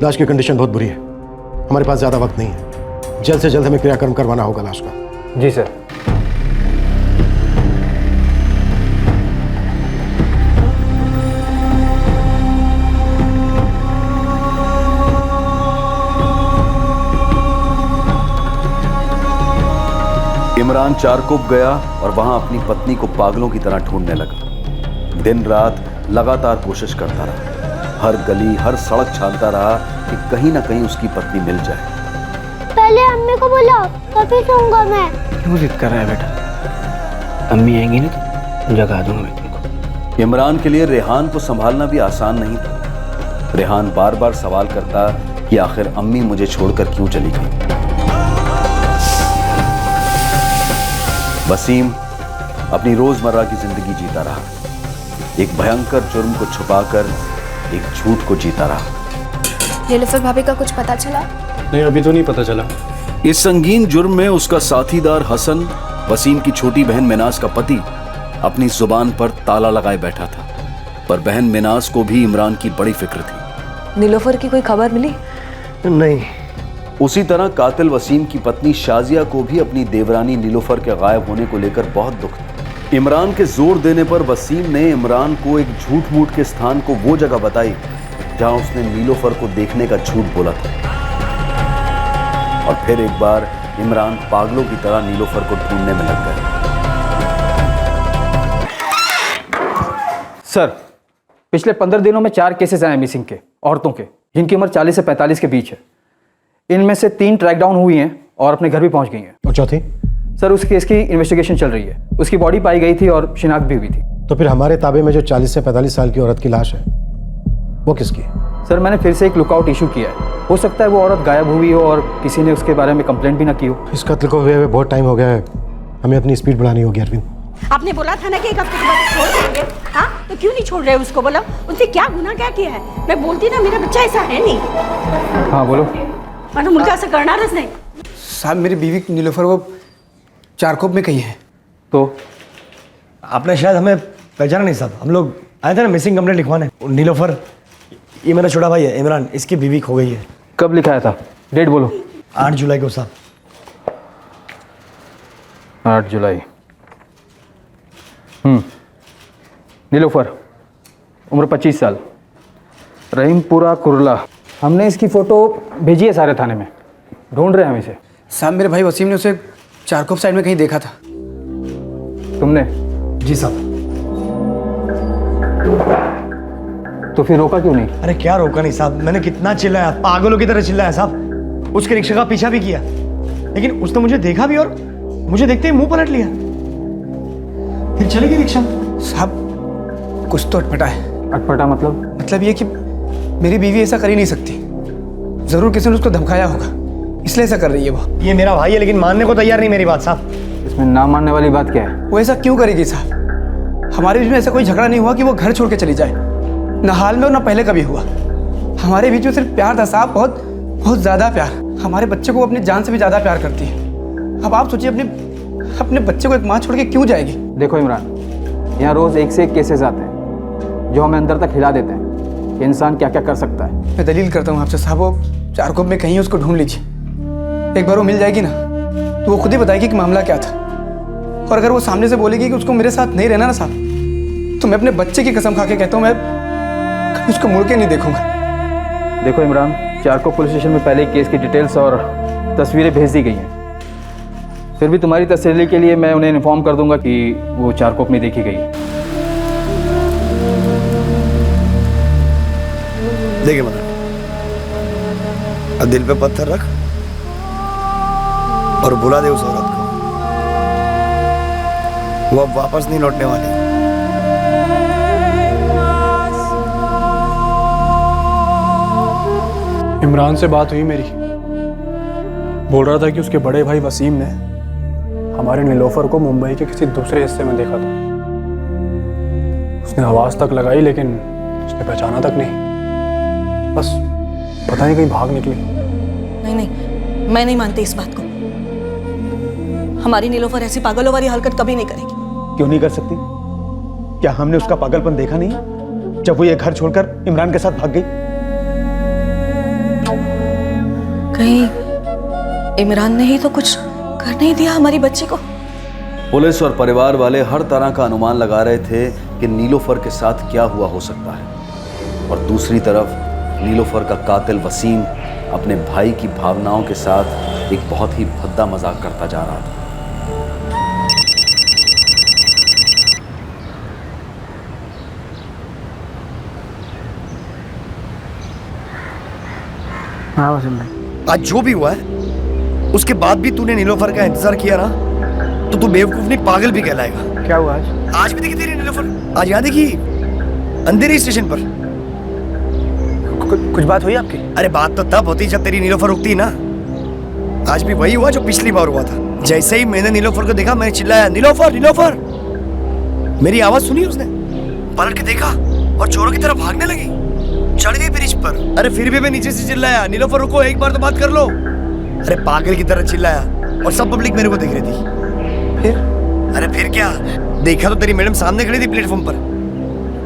S1: लाश की कंडीशन बहुत बुरी है, हमारे पास ज्यादा वक्त नहीं है, जल्द से जल्द हमें क्रियाक्रम करवाना होगा लाश का।
S7: जी सर।
S10: इमरान चारकोप गया और वहां अपनी पत्नी को पागलों की तरह ढूंढने लगा। दिन रात लगातार कोशिश करता रहा, हर गली हर सड़क छानता रहा कि कहीं ना कहीं उसकी पत्नी मिल जाए।
S5: पहले अम्मी को बुलाओ, तभी सोऊंगा मैं।
S4: क्यों जिद कर रहा है बेटा? अम्मी आएंगी ना तो जगा दूंगा मैं तुमको।
S10: इमरान के लिए रेहान को संभालना भी आसान नहीं था। रेहान बार बार सवाल करता कि आखिर अम्मी मुझे छोड़कर क्यों चली गई। वसीम अपनी रोजमर्रा की जिंदगी जीता रहा, एक भयंकर जुर्म को छुपाकर एक झूठ को जीता रहा।
S6: नीलोफर भाभी का कुछ पता चला?
S7: नहीं, अभी तो नहीं पता चला।
S10: इस संगीन जुर्म में उसका साथीदार हसन, वसीम की छोटी बहन मिनाज का पति, अपनी जुबान पर ताला लगाए बैठा था। पर बहन मिनाज को भी इमरान की बड़ी फिक्र थी।
S11: नीलोफर की कोई खबर मिली?
S2: नहीं।
S10: उसी तरह कातिल वसीम की पत्नी शाजिया को भी अपनी देवरानी नीलोफर के गायब होने को लेकर बहुत दुख था। इमरान के जोर देने पर वसीम ने इमरान को एक झूठ मूठ के स्थान को वो जगह बताई जहां उसने नीलोफर को देखने का झूठ बोला था। और फिर एक बार इमरान पागलों की तरह नीलोफर को ढूंढने में लग गया।
S7: सर, पिछले 15 दिनों में 4 केसेस आए मिसिंग के, औरतों के, जिनकी उम्र 40 से 45 के बीच है। इनमें से 3 ट्रैक डाउन हुई हैं और अपने घर भी पहुंच गई हैं।
S1: और चौथी?
S7: सर, उस केस की इन्वेस्टिगेशन चल रही है। उसकी बॉडी पाई गई थी और शिनाख्त भी हुई थी।
S1: तो फिर हमारे ताबे में जो 40 से 45 साल की औरत की लाश है वो किसकी है?
S7: सर, मैंने फिर से एक लुकआउट इशू किया है। हो सकता है वो औरत गायब हुई हो और किसी ने उसके बारे में कंप्लेंट भी ना की हो।
S1: इस कत्ल को हुए हुए बहुत टाइम हो गया है, हमें अपनी स्पीड बढ़ानी होगी अरविंद।
S11: आपने बोला था ना कि एक हफ्ते के बाद छोड़ देंगे, हाँ? तो क्यों नहीं छोड़ रहे उसको? बोलो, उसने क्या गुनाह क्या किया है? मैं बोलती ना, मेरा बच्चा ऐसा है नहीं।
S7: हाँ बोलो।
S11: मैंने मुल्का से करना रस नहीं।
S4: साहब मेरी बीवी नीलोफर वो चारकोप में कहीं है।
S7: तो
S2: आपने शायद हमें पहचाना नहीं साहब, हम लोग आए थे ना मिसिंग कंप्लेंट लिखवाने। नीलोफर, ये मेरा छोटा भाई है इमरान, इसकी बीवी खो गई है।
S7: कब लिखाया था? डेट बोलो।
S2: 8 जुलाई को साहब।
S7: 8 जुलाई। नीलोफर, उम्र 25 साल, रहीमपुरा कुरला। हमने इसकी फ़ोटो भेजी है सारे थाने में, ढूंढ रहे हैं हम इसे।
S4: साहब मेरे भाई वसीम ने उसे चारकोप साइड में कहीं देखा था।
S7: तुमने?
S2: जी साहब।
S7: तो फिर रोका क्यों नहीं?
S2: अरे क्या रोका नहीं साहब, मैंने कितना चिल्लाया, पागलों की तरह चिल्लाया साहब। उसके रिक्शा का पीछा भी किया, लेकिन उसने मुझे देखा भी और मुझे देखते ही मुंह पलट लिया, फिर चली गई रिक्शा।
S4: साहब कुछ तो अटपटा है।
S7: अटपटा मतलब?
S4: मतलब ये कि मेरी बीवी ऐसा कर ही नहीं सकती, जरूर किसी ने उसको धमकाया होगा, इसलिए ऐसा कर रही है वो।
S2: ये मेरा भाई है लेकिन मानने को तैयार नहीं मेरी बात साहब।
S7: इसमें ना मानने वाली बात क्या है?
S4: वो ऐसा क्यों करेगी साहब? हमारे बीच में ऐसा कोई झगड़ा नहीं हुआ कि वो घर छोड़ के चली जाए, ना हाल में और ना पहले कभी हुआ। हमारे बीच में सिर्फ प्यार था साहब, बहुत बहुत ज़्यादा प्यार। हमारे बच्चे को अपनी जान से भी ज़्यादा प्यार करती है। अब आप सोचिए, अपने बच्चे को एक माँ छोड़ के क्यों जाएगी?
S7: देखो इमरान, यहाँ रोज़ एक से एक केसेस आते हैं जो हमें अंदर तक हिला देते हैं कि इंसान क्या क्या कर सकता है।
S4: मैं दलील करता हूँ आपसे साहब, वो चारकोप में कहीं उसको ढूंढ लीजिए। एक बार वो मिल जाएगी ना तो वो खुद ही बताएगी कि मामला क्या था। और अगर वो सामने से बोलेगी कि उसको मेरे साथ नहीं रहना ना साहब, तो मैं अपने बच्चे की कसम खा के कहता हूँ मैं कभी उसको मुड़ के नहीं देखूंगा।
S7: देखो इमरान, चारकोप पुलिस स्टेशन में पहले केस की डिटेल्स और तस्वीरें भेज दी गई हैं। फिर भी तुम्हारी तसल्ली के लिए मैं उन्हें इन्फॉर्म कर दूंगा कि वो चारकोप में देखी गई है।
S2: देखिए मना, अब दिल पे पत्थर रख और बुला दे उस औरत को, वो अब वापस नहीं लौटने वाली।
S8: इमरान से बात हुई मेरी, बोल रहा था कि उसके बड़े भाई वसीम ने हमारे नीलोफर को मुंबई के किसी दूसरे हिस्से में देखा था। उसने आवाज तक लगाई लेकिन उसने पहचाना तक नहीं, बस पता नहीं कहीं भाग निकली।
S11: नहीं नहीं, मैं नहीं मानती इस बात को। हमारी नीलोफर ऐसी पागलों वाली हरकत कभी नहीं करेगी।
S8: क्यों नहीं कर सकती? क्या हमने उसका पागलपन देखा नहीं जब वो ये घर छोड़कर इमरान के साथ भाग गई?
S11: कहीं इमरान ने ही तो कुछ कर नहीं दिया हमारी बच्ची को?
S10: पुलिस और परिवार वाले हर तरह का अनुमान लगा रहे थे कि नीलोफर के साथ क्या हुआ हो सकता है, और दूसरी तरफ नीलोफर का कातिल वसीम अपने भाई की भावनाओं के साथ एक बहुत ही भद्दा मजाक करता जा रहा था।
S4: हाँ वसीम भाई,
S2: आज जो भी हुआ है उसके बाद भी तूने नीलोफर का इंतजार किया ना, तो तू बेवकूफ नहीं पागल भी कहलाएगा।
S4: क्या हुआ आज?
S2: आज भी देखी तेरी नीलोफर, आज यहाँ देखी अंधेरी स्टेशन पर।
S4: कुछ बात हुई आपकी?
S2: अरे बात तो तब होती जब तेरी नीलोफर रुकती ना। आज भी वही हुआ जो पिछली बार हुआ था। जैसे ही मैंने नीलोफर को देखा, मैंने चिल्लाया नीलोफर नीलोफर। मेरी आवाज सुनी उसने, पलट के देखा और चोरों की तरफ भागने लगी, चढ़ गई ब्रिज पर। अरे फिर भी मैं नीचे से चिल्लाया नीलोफर रुको, एक बार तो बात कर लो। अरे पागल की तरह चिल्लाया और सब पब्लिक मेरे को देख रही थी।
S4: फिर?
S2: अरे फिर क्या, देखा तो तेरी मैडम सामने खड़ी थी प्लेटफॉर्म पर।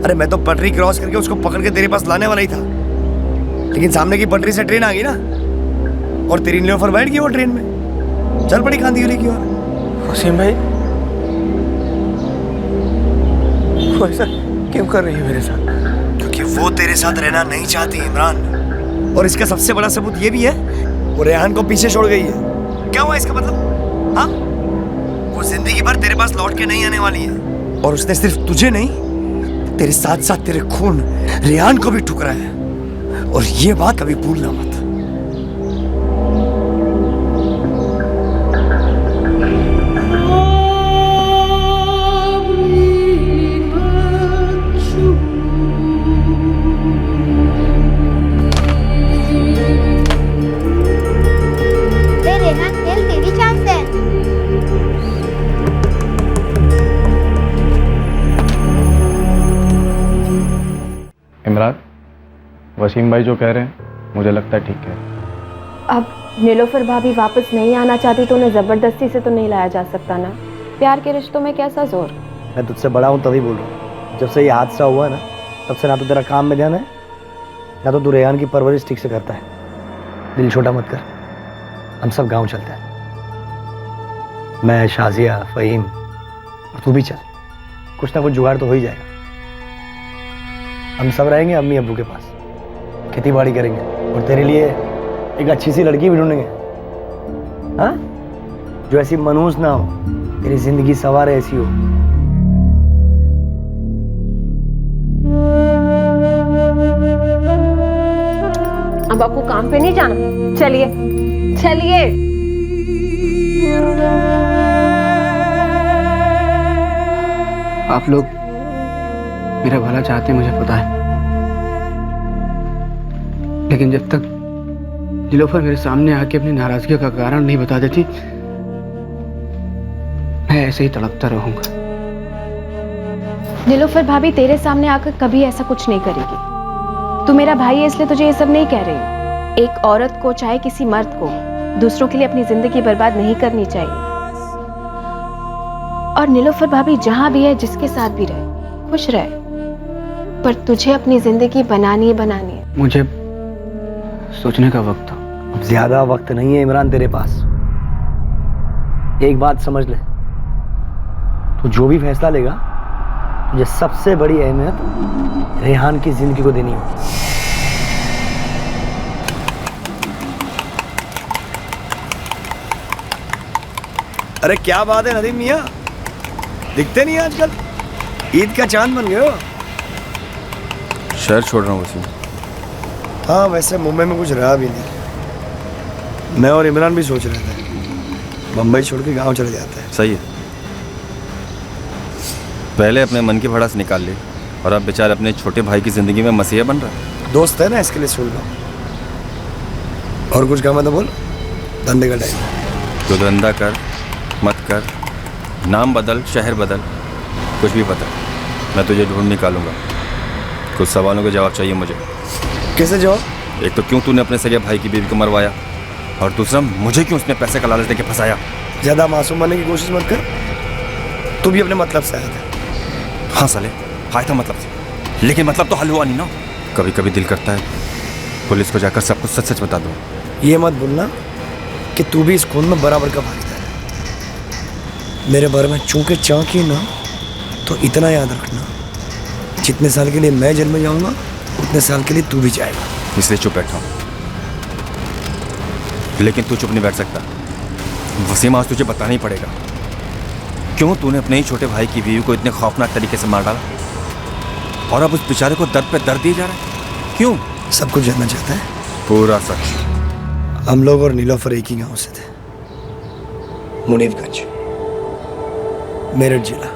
S2: अरे मैं तो पटरी क्रॉस करके उसको पकड़ के तेरे पास लाने वाला ही था, लेकिन सामने की पटरी से ट्रेन आ गई ना, और तेरी नीलोफर बैठ गई वो ट्रेन में, चल पड़ी कांदिवली की ओर।
S4: वसीम भाई, वो ऐसा क्यों कर रही है मेरे साथ?
S2: क्योंकि वो तेरे साथ रहना नहीं चाहती इमरान, और इसका सबसे बड़ा सबूत ये भी है वो रेहान को पीछे छोड़ गई है। क्या हुआ इसका मतलब? हाँ, वो जिंदगी भर तेरे पास लौट के नहीं आने वाली है, और उसने सिर्फ तुझे नहीं, तेरे साथ साथ तेरे खून रेहान को भी ठुकराया है, और ये बात कभी भूलना मत।
S8: इमरान, वसीम भाई जो कह रहे हैं मुझे लगता है ठीक है।
S6: अब नीलोफर भाभी वापस नहीं आना चाहती तो उन्हें ज़बरदस्ती से तो नहीं लाया जा सकता ना। प्यार के रिश्तों में कैसा जोर।
S2: मैं तुझसे बड़ा हूँ तभी बोल रहा हूँ। जब से ये हादसा हुआ ना, तब से ना तो तेरा काम में ध्यान है, ना तो तू रेहान की परवरिश ठीक से करता है। दिल छोटा मत कर, हम सब गांव चलते हैं। मैं, शाजिया, फ़हीम और तू भी चल, कुछ ना कुछ जुगाड़ तो हो ही जाएगा। हम सब रहेंगे अम्मी अब्बू के पास, खेती बाड़ी करेंगे और तेरे लिए एक अच्छी सी लड़की भी ढूंढेंगे, हाँ, जो ऐसी मनहूस ना हो, तेरी जिंदगी सवार ऐसी हो।
S3: अब आपको काम पे नहीं जाना, चलिए चलिए।
S4: आप लोग मेरा भला चाहते हैं, मुझे पता है, लेकिन जब तक नीलोफर मेरे सामने आके अपनी नाराजगी का कारण नहीं बता देती, मैं ऐसे ही तड़पता रहूंगा।
S6: नीलोफर भाभी तेरे सामने आकर कभी ऐसा कुछ नहीं करेगी। तू मेरा भाई है इसलिए तुझे ये सब नहीं कह रही। एक औरत को, चाहे किसी मर्द को, दूसरों के लिए अपनी जिंदगी बर्बाद नहीं करनी चाहिए। और नीलोफर भाभी जहां भी है, जिसके साथ भी रहे, खुश रहे, पर तुझे अपनी जिंदगी बनानी ही बनानी है।
S4: मुझे सोचने का वक्त था।
S2: अब ज्यादा वक्त नहीं है इमरान तेरे पास। एक बात समझ ले, तू जो भी फैसला लेगा, तुझे सबसे बड़ी अहमियत रेहान की जिंदगी को देनी होगी। अरे क्या बात है नदीम मियां, दिखते नहीं आजकल, ईद का चांद बन गए हो।
S12: शहर छोड़ रहा हूँ वसीम।
S2: हाँ, वैसे मुंबई में कुछ रहा भी नहीं। मैं और इमरान भी सोच रहे थे मुंबई छोड़ के गांव चले जाते हैं।
S12: सही है, पहले अपने मन की भड़ास निकाल ली और अब बेचारे अपने छोटे भाई की जिंदगी में मसीहा बन रहा है।
S2: दोस्त है ना, इसके लिए सुन लो। और कुछ काम है तो बोल, धंधे का टाइम।
S12: तो धंधा कर मत कर, नाम बदल, शहर बदल, कुछ भी बदल, मैं तुझे ढूंढ निकालूंगा। कुछ सवालों के जवाब चाहिए मुझे।
S2: कैसे जवाब?
S12: एक तो क्यों तूने अपने सगे भाई की बीवी को मरवाया, और दूसरा मुझे क्यों उसने पैसे का लालच देके फंसाया।
S2: ज्यादा मासूम बनने की कोशिश मत कर, तू भी अपने मतलब से आया था।
S12: हाँ साले, आया था मतलब से, लेकिन मतलब तो हल हुआ नहीं ना। कभी कभी दिल करता है पुलिस को जाकर सब कुछ सच सच बता दूं।
S2: ये मत बोलना कि तू भी इस खून में बराबर का भागीदार है। मेरे बारे में चूंकि चाकी ना, तो इतना याद रखना, जितने साल के लिए मैं जेल में जाऊंगा, उतने साल के लिए तू भी जाएगा।
S12: इसलिए चुप बैठा हूं, लेकिन तू चुप नहीं बैठ सकता। वसीम, आज तुझे बताना ही पड़ेगा, क्यों तूने अपने ही छोटे भाई की बीवी को इतने खौफनाक तरीके से मार डाला, और अब उस बेचारे को दर्द पे दर्द दिया जा रहा है। क्यों?
S2: सब कुछ जानना चाहता है?
S12: पूरा सच।
S2: हम लोग और नीलोफर एक ही गांव से थे, मुनीफगंज, मेरठ जिला।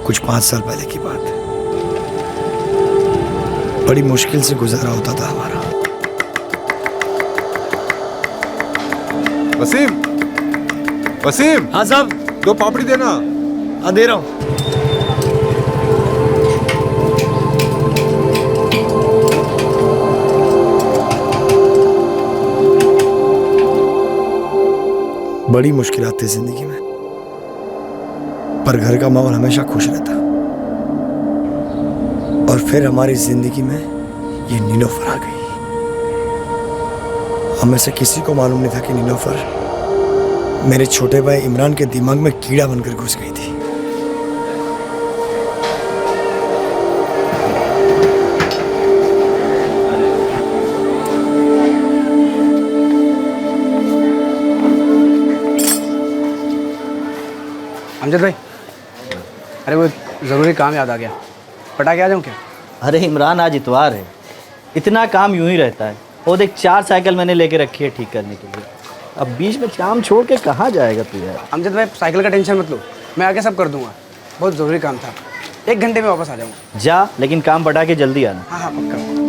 S2: कुछ 5 साल पहले की बात है। बड़ी मुश्किल से गुजारा होता था हमारा।
S13: वसीम, वसीम।
S2: हाँ साहब।
S13: 2 पापड़ी देना।
S2: हाँ, दे रहा हूं। बड़ी मुश्किलात थी जिंदगी में, पर घर का माहौल हमेशा खुश रहता। और फिर हमारी जिंदगी में ये नीलोफर आ गई। हमें से किसी को मालूम नहीं था कि नीलोफर मेरे छोटे भाई इमरान के दिमाग में कीड़ा बनकर घुस गई थी।
S4: अमजद भाई, अरे वो ज़रूरी काम याद आ गया, पटा के आ जाऊँ क्या?
S14: अरे इमरान, आज इतवार है, इतना काम यूं ही रहता है। वो देख, 4 साइकिल मैंने लेके रखी है ठीक करने के लिए। अब बीच में काम छोड़ के कहाँ जाएगा तू यार?
S4: अमजद भाई, साइकिल का टेंशन मत लो, मैं आके सब कर दूंगा। बहुत ज़रूरी काम था, 1 घंटे में वापस आ जाऊँगा।
S14: जा, लेकिन काम पटा के जल्दी आना।
S4: हाँ हाँ, पक्का।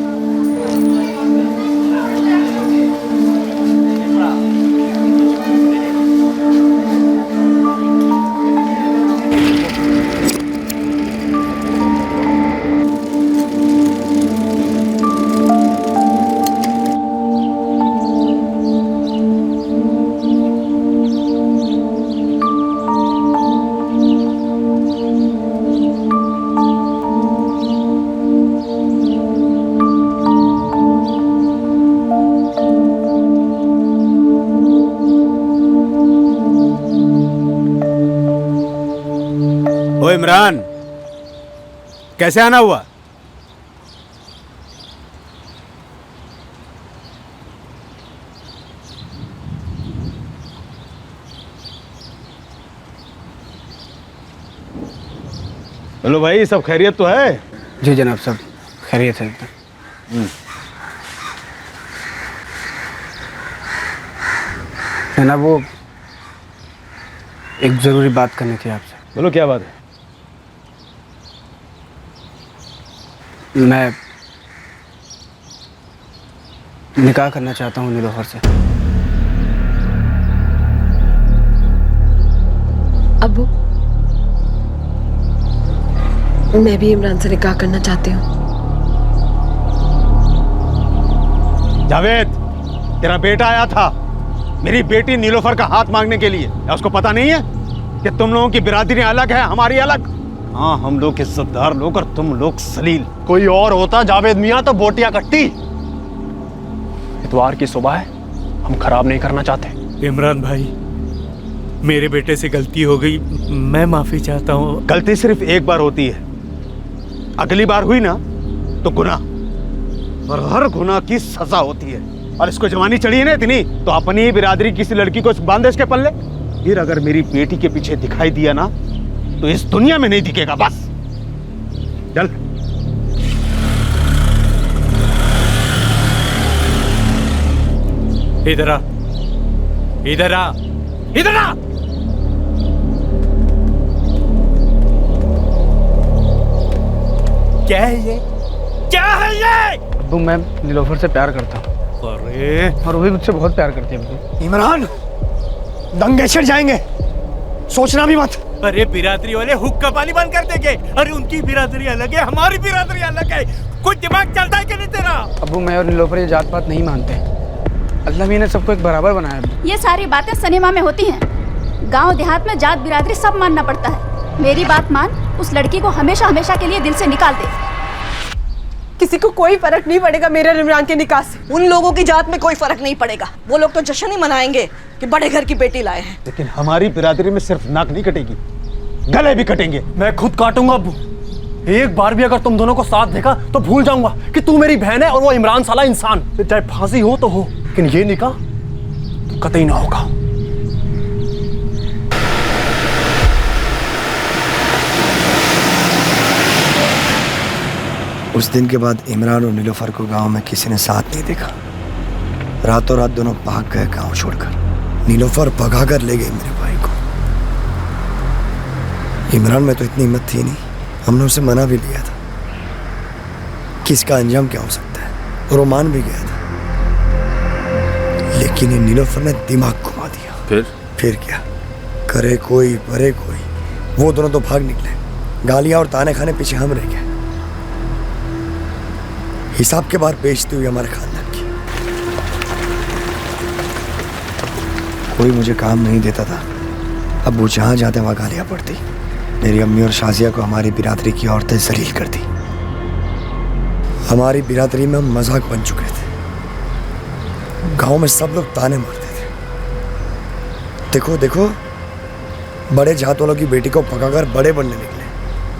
S13: इमरान, कैसे आना हुआ?
S1: हेलो भाई, सब खैरियत तो है?
S4: जी जनाब, सब खैरियत है। जनाब, वो एक ज़रूरी बात करनी थी आपसे।
S1: बोलो, क्या बात है?
S4: मैं निकाह करना चाहता हूँ नीलोफर से।
S3: अब्बू, मैं भी इमरान से निकाह करना चाहती हूँ।
S1: जावेद, तेरा बेटा आया था मेरी बेटी नीलोफर का हाथ मांगने के लिए। क्या उसको पता नहीं है कि तुम लोगों की बिरादरी अलग है, हमारी अलग? हाँ, हम लोग इज्जतदार लोग और तुम लोग सलील। कोई और होता जावेद मियाँ तो बोटियां कट्टी।
S8: इतवार की सुबह है, हम खराब नहीं करना चाहते।
S12: इमरान भाई, मेरे बेटे से गलती हो गई, मैं माफी चाहता हूँ।
S1: गलती सिर्फ एक बार होती है, अगली बार हुई ना तो गुनाह, और हर गुनाह की सजा होती है। और इसको जवानी चढ़ी है ना इतनी, तो अपनी ही बिरादरी किसी लड़की को बांधे इसके पल्ले। फिर अगर मेरी बेटी के पीछे दिखाई दिया ना तो इस दुनिया में नहीं दिखेगा। बस चल।
S12: इधर आ, इधर आ, इधर आ। क्या है ये? क्या है ये?
S4: अब्बू, मैं नीलोफर से प्यार करता हूँ।
S12: अरे,
S4: और वो भी मुझसे बहुत प्यार करती है अब्बू।
S2: इमरान, दंगे छिड़ जाएंगे, सोचना भी मत।
S12: अरे बिरादरी वाले हुक्का पानी बंद कर देंगे। अरे उनकी बिरादरी अलग है, हमारी बिरादरी अलग है। कुछ दिमाग चलता है कि नहीं तेरा?
S4: अब्बू, मैं और नीलोफर ये जात पात नहीं मानते। अल्लाह मियां ने सबको एक बराबर बनाया है।
S11: ये सारी बातें सिनेमा में होती हैं। गांव देहात में जात बिरादरी सब मानना पड़ता है। मेरी बात मान, उस लड़की को हमेशा हमेशा के लिए दिल से निकाल दे।
S9: किसी को कोई फर्क नहीं पड़ेगा मेरे और इमरान के निकाह से।
S15: उन लोगों की जात में कोई फर्क नहीं पड़ेगा। वो लोग तो जश्न ही मनाएंगे कि बड़े घर की बेटी लाए हैं।
S1: लेकिन हमारी बिरादरी में सिर्फ नाक नहीं कटेगी, गले भी कटेंगे।
S8: मैं खुद काटूंगा अब्बू। एक बार भी अगर तुम दोनों को साथ देखा तो भूल जाऊंगा कि तू मेरी बहन है और वो इमरान साला इंसान। फिर चाहे फांसी हो तो हो, लेकिन ये निकाह तो कतई ना होगा।
S2: उस दिन के बाद इमरान और नीलोफर को गांव में किसी ने साथ नहीं देखा। रातों रात दोनों भाग गए गांव छोड़कर। नीलोफर भगा कर ले गई मेरे भाई को। इमरान में तो इतनी हिम्मत थी नहीं, हमने उसे मना भी लिया था कि इसका अंजाम क्या हो सकता है, और वो मान भी गया था। लेकिन ये नीलोफर ने दिमाग घुमा दिया। फिर क्या करे कोई भरे कोई। वो दोनों तो भाग निकले, गालियां और ताने खाने पीछे हम रह गए। हिसाब के बाहर बेइज्जती हुई हमारे खानदान की। कोई मुझे काम नहीं देता था। अब वो जहाँ जाते वहाँ गालियाँ पड़ती। मेरी अम्मी और शाजिया को हमारी बिरादरी की औरतें जलील कर दी। हमारी बिरादरी में हम मजाक बन चुके थे। गांव में सब लोग ताने मारते थे। देखो देखो, बड़े जात वालों की बेटी को पकाकर बड़े बनने निकले।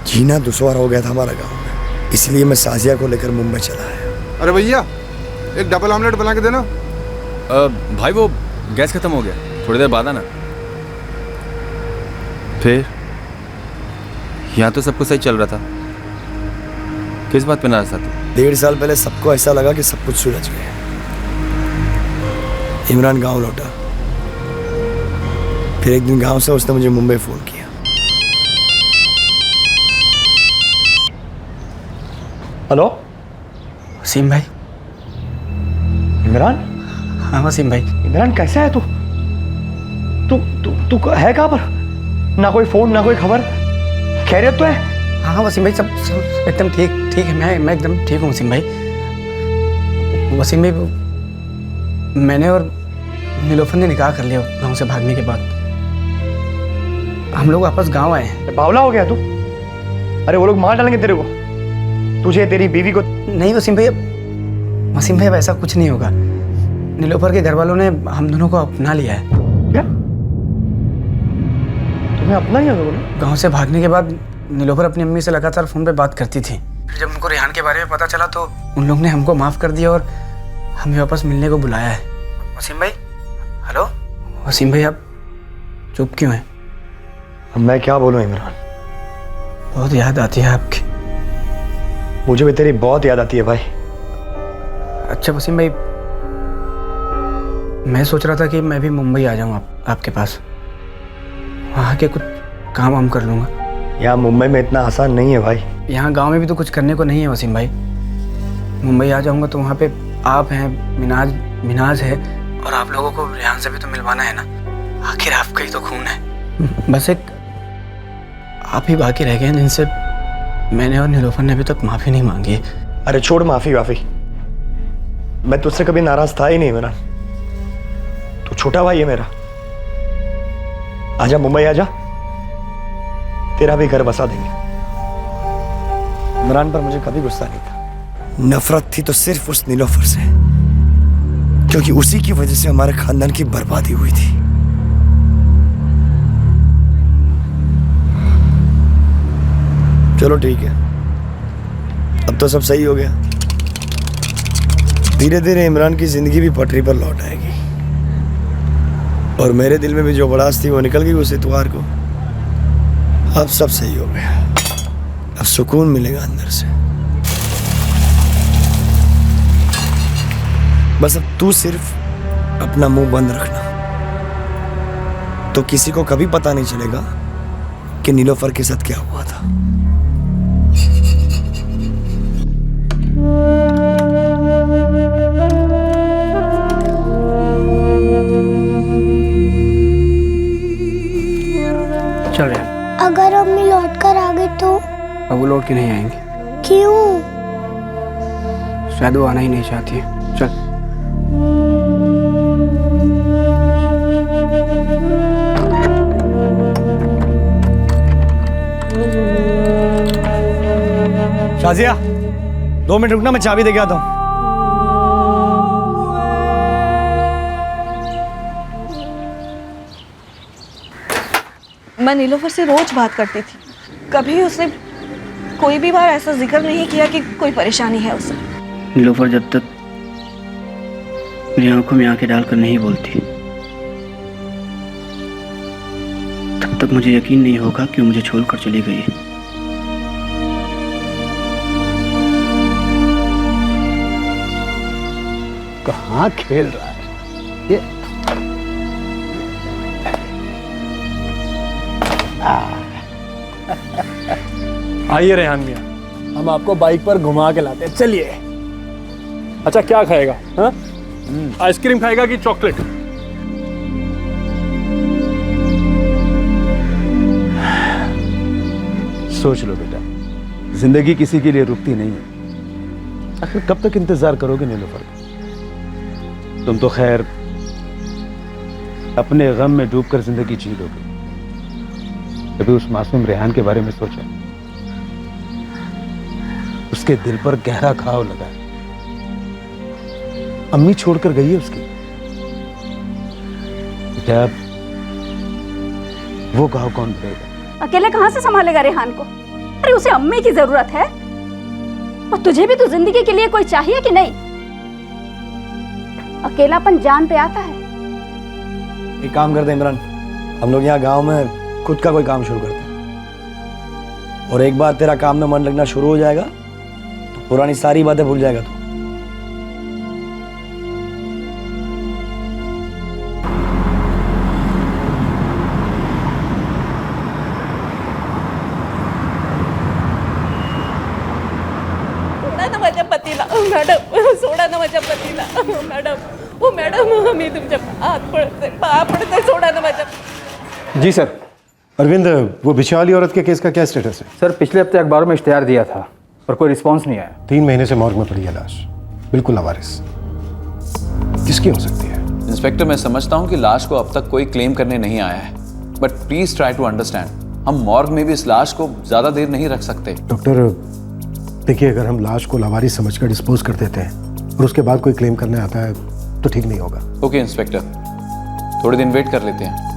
S2: जीना दुश्वार हो गया था हमारा गाँव में। इसलिए मैं साजिया को लेकर मुंबई चला आया।
S13: अरे भैया, एक डबल ऑमलेट बना के देना।
S12: भाई वो गैस खत्म हो गया, थोड़ी देर बाद आना। फिर यहाँ तो सब कुछ सही चल रहा था, किस बात पे नाराज था तू?
S2: 1.5 साल पहले सबको ऐसा लगा कि सब कुछ सुलझ गया। इमरान गांव लौटा। फिर एक दिन गांव से उसने मुझे मुंबई फोन किया।
S4: हेलो वसीम भाई।
S2: इमरान?
S4: हाँ वसीम भाई।
S2: इमरान, कैसा है तू? तू है कहाँ पर? ना कोई फोन ना कोई खबर। खैरियत तो है?
S4: हाँ वसीम भाई, सब एकदम ठीक है। मैं एकदम ठीक हूँ वसीम भाई। वसीम भाई, मैंने और नीलोफर ने निकाह कर लिया गांव से भागने के बाद। हम लोग वापस गांव आए हैं।
S2: बावला हो गया तू? अरे वो लोग मार डालेंगे तेरे को, तुझे, तेरी बीवी को।
S4: नहीं वसीम भाई, अब ऐसा कुछ नहीं होगा। नीलोफर के घर वालों ने हम दोनों को अपना लिया है।
S2: क्या? तुम्हें अपना ही होगा?
S4: गांव से भागने के बाद नीलोफर अपनी अम्मी से लगातार फ़ोन पे बात करती थी। फिर जब उनको रेहान के बारे में पता चला तो उन लोग ने हमको माफ़ कर दिया और हमें वापस मिलने को बुलाया है। वसीम भाई, हेलो वसीम भाई, आप चुप क्यों हैं?
S2: अब मैं क्या बोलूँ इमरान,
S4: बहुत याद आती है आपकी।
S2: मुझे भी तेरी बहुत याद आती है भाई।
S4: अच्छा वसीम भाई, मैं सोच रहा था कि मैं भी मुंबई आ जाऊँ आपके पास, वहाँ के कुछ काम वाम कर लूँगा।
S2: यहाँ मुंबई में इतना आसान नहीं है भाई।
S4: यहाँ गांव में भी तो कुछ करने को नहीं है वसीम भाई। मुंबई आ जाऊँगा तो वहाँ पे आप हैं, मिनाज है, और आप लोगों को रेहान से भी तो मिलवाना है ना, आखिर आपका ही तो खून है। बस एक आप ही बाकी रह गए हैं जिनसे मैंने और नीलोफर ने अभी तक माफ़ी नहीं मांगी है।
S2: अरे छोड़ माफ़ी वाफ़ी, मैं तुझसे कभी नाराज़ था ही नहीं मेरा। तू छोटा भाई है मेरा। आजा मुंबई आजा, तेरा भी घर बसा देंगे। इमरान पर मुझे कभी गुस्सा नहीं था, नफरत थी तो सिर्फ उस नीलोफर से, क्योंकि उसी की वजह से हमारे खानदान की बर्बादी हुई थी। चलो ठीक है, अब तो सब सही हो गया। धीरे धीरे इमरान की जिंदगी भी पटरी पर लौट आएगी, और मेरे दिल में भी जो भड़ास थी वो निकल गई उस इतवार को। अब सब सही हो गया, अब सुकून मिलेगा अंदर से। बस अब तू सिर्फ अपना मुंह बंद रखना, तो किसी को कभी पता नहीं चलेगा कि नीलोफर के साथ क्या हुआ था।
S4: चल रहे
S5: अगर अम्मी लौट कर आ गई तो?
S4: अब वो लौट के नहीं आएंगे।
S5: क्यों?
S4: शायद वो आना ही नहीं चाहती है। चल।
S2: शाजिया, 2 मिनट रुकना, मैं चाबी दे के आता हूँ।
S15: मैं नीलोफर से रोज बात करती थी, कभी उसने कोई भी बार ऐसा जिक्र नहीं किया कि कोई परेशानी है उसे।
S4: नीलोफर जब तक मेरी आंखों में आंखें डालकर नहीं बोलती, तब तक मुझे यकीन नहीं होगा कि वो मुझे छोड़कर चली गई है।
S8: कहाँ खेल रहा है ये? आइए रेहान मियाँ, हम आपको बाइक पर घुमा के लाते हैं, चलिए। अच्छा क्या खाएगा? हाँ, आइसक्रीम खाएगा कि चॉकलेट?
S10: सोच लो बेटा, जिंदगी किसी के लिए रुकती नहीं है। आखिर कब तक इंतजार करोगे नीलोफर? तुम तो खैर अपने गम में डूबकर जिंदगी जी लोगे। कभी उस मासूम रेहान के बारे में सोचा? उसके दिल पर गहरा घाव लगा है। अम्मी छोड़कर गई है उसकी। जब वो घाव कौन भरेगा?
S11: अकेले कहाँ से संभालेगा रेहान को? अरे उसे अम्मी की जरूरत है, और तुझे भी तो जिंदगी के लिए कोई चाहिए कि नहीं? अकेलापन जान पे आता है।
S2: एक काम करते हैं इमरान, हम लोग यहाँ गांव में खुद का कोई काम शुरू करते हैं, और एक बार तेरा काम में मन लगना शुरू हो जाएगा तो पुरानी सारी बातें भूल जाएगा तू।
S11: सोडा ना माझ्या पतीला मॅडम, सोडा ना माझ्या पतीला मॅडम, ओ मॅडम, मी तुमच्या पाया पडते, सोडा ना माझ्या।
S1: जी सर। अरविंद, वो बिछे वाली औरत के केस का क्या स्टेटस है?
S7: सर पिछले हफ्ते अखबार में इश्तेहार दिया था पर कोई रिस्पांस नहीं आया।
S1: 3 महीने से मॉर्ग में पड़ी है लाश, बिल्कुल लावारिस। किसकी हो सकती है?
S16: इंस्पेक्टर, मैं समझता हूँ कि लाश को अब तक कोई क्लेम करने नहीं आया है, but please try to understand, हम मॉर्ग में भी इस लाश को ज्यादा देर नहीं रख सकते।
S1: डॉक्टर देखिए, अगर हम लाश को लावारिस समझकर डिस्पोज कर देते हैं और उसके बाद कोई क्लेम करने आता है तो ठीक नहीं होगा।
S16: ओके इंस्पेक्टर, थोड़े दिन वेट कर लेते हैं।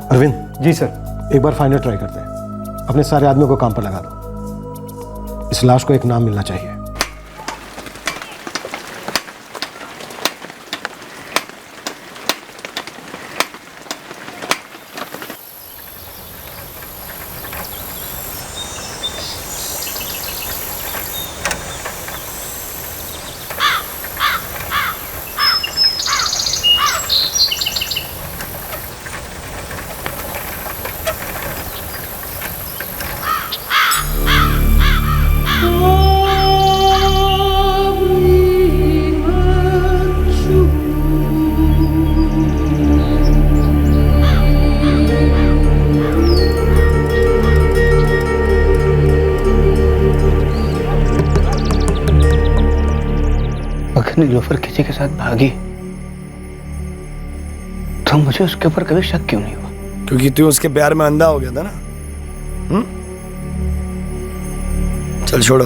S1: अरविंद।
S8: जी सर।
S1: एक बार फाइनल ट्राई करते हैं। अपने सारे आदमियों को काम पर लगा दो। इस लाश को एक नाम मिलना चाहिए।
S4: नीलोफर किसी के साथ भागी तो मुझे उसके ऊपर कभी शक क्यों नहीं हुआ?
S2: क्योंकि तू उसके प्यार में अंधा हो गया था ना। चल छोड़,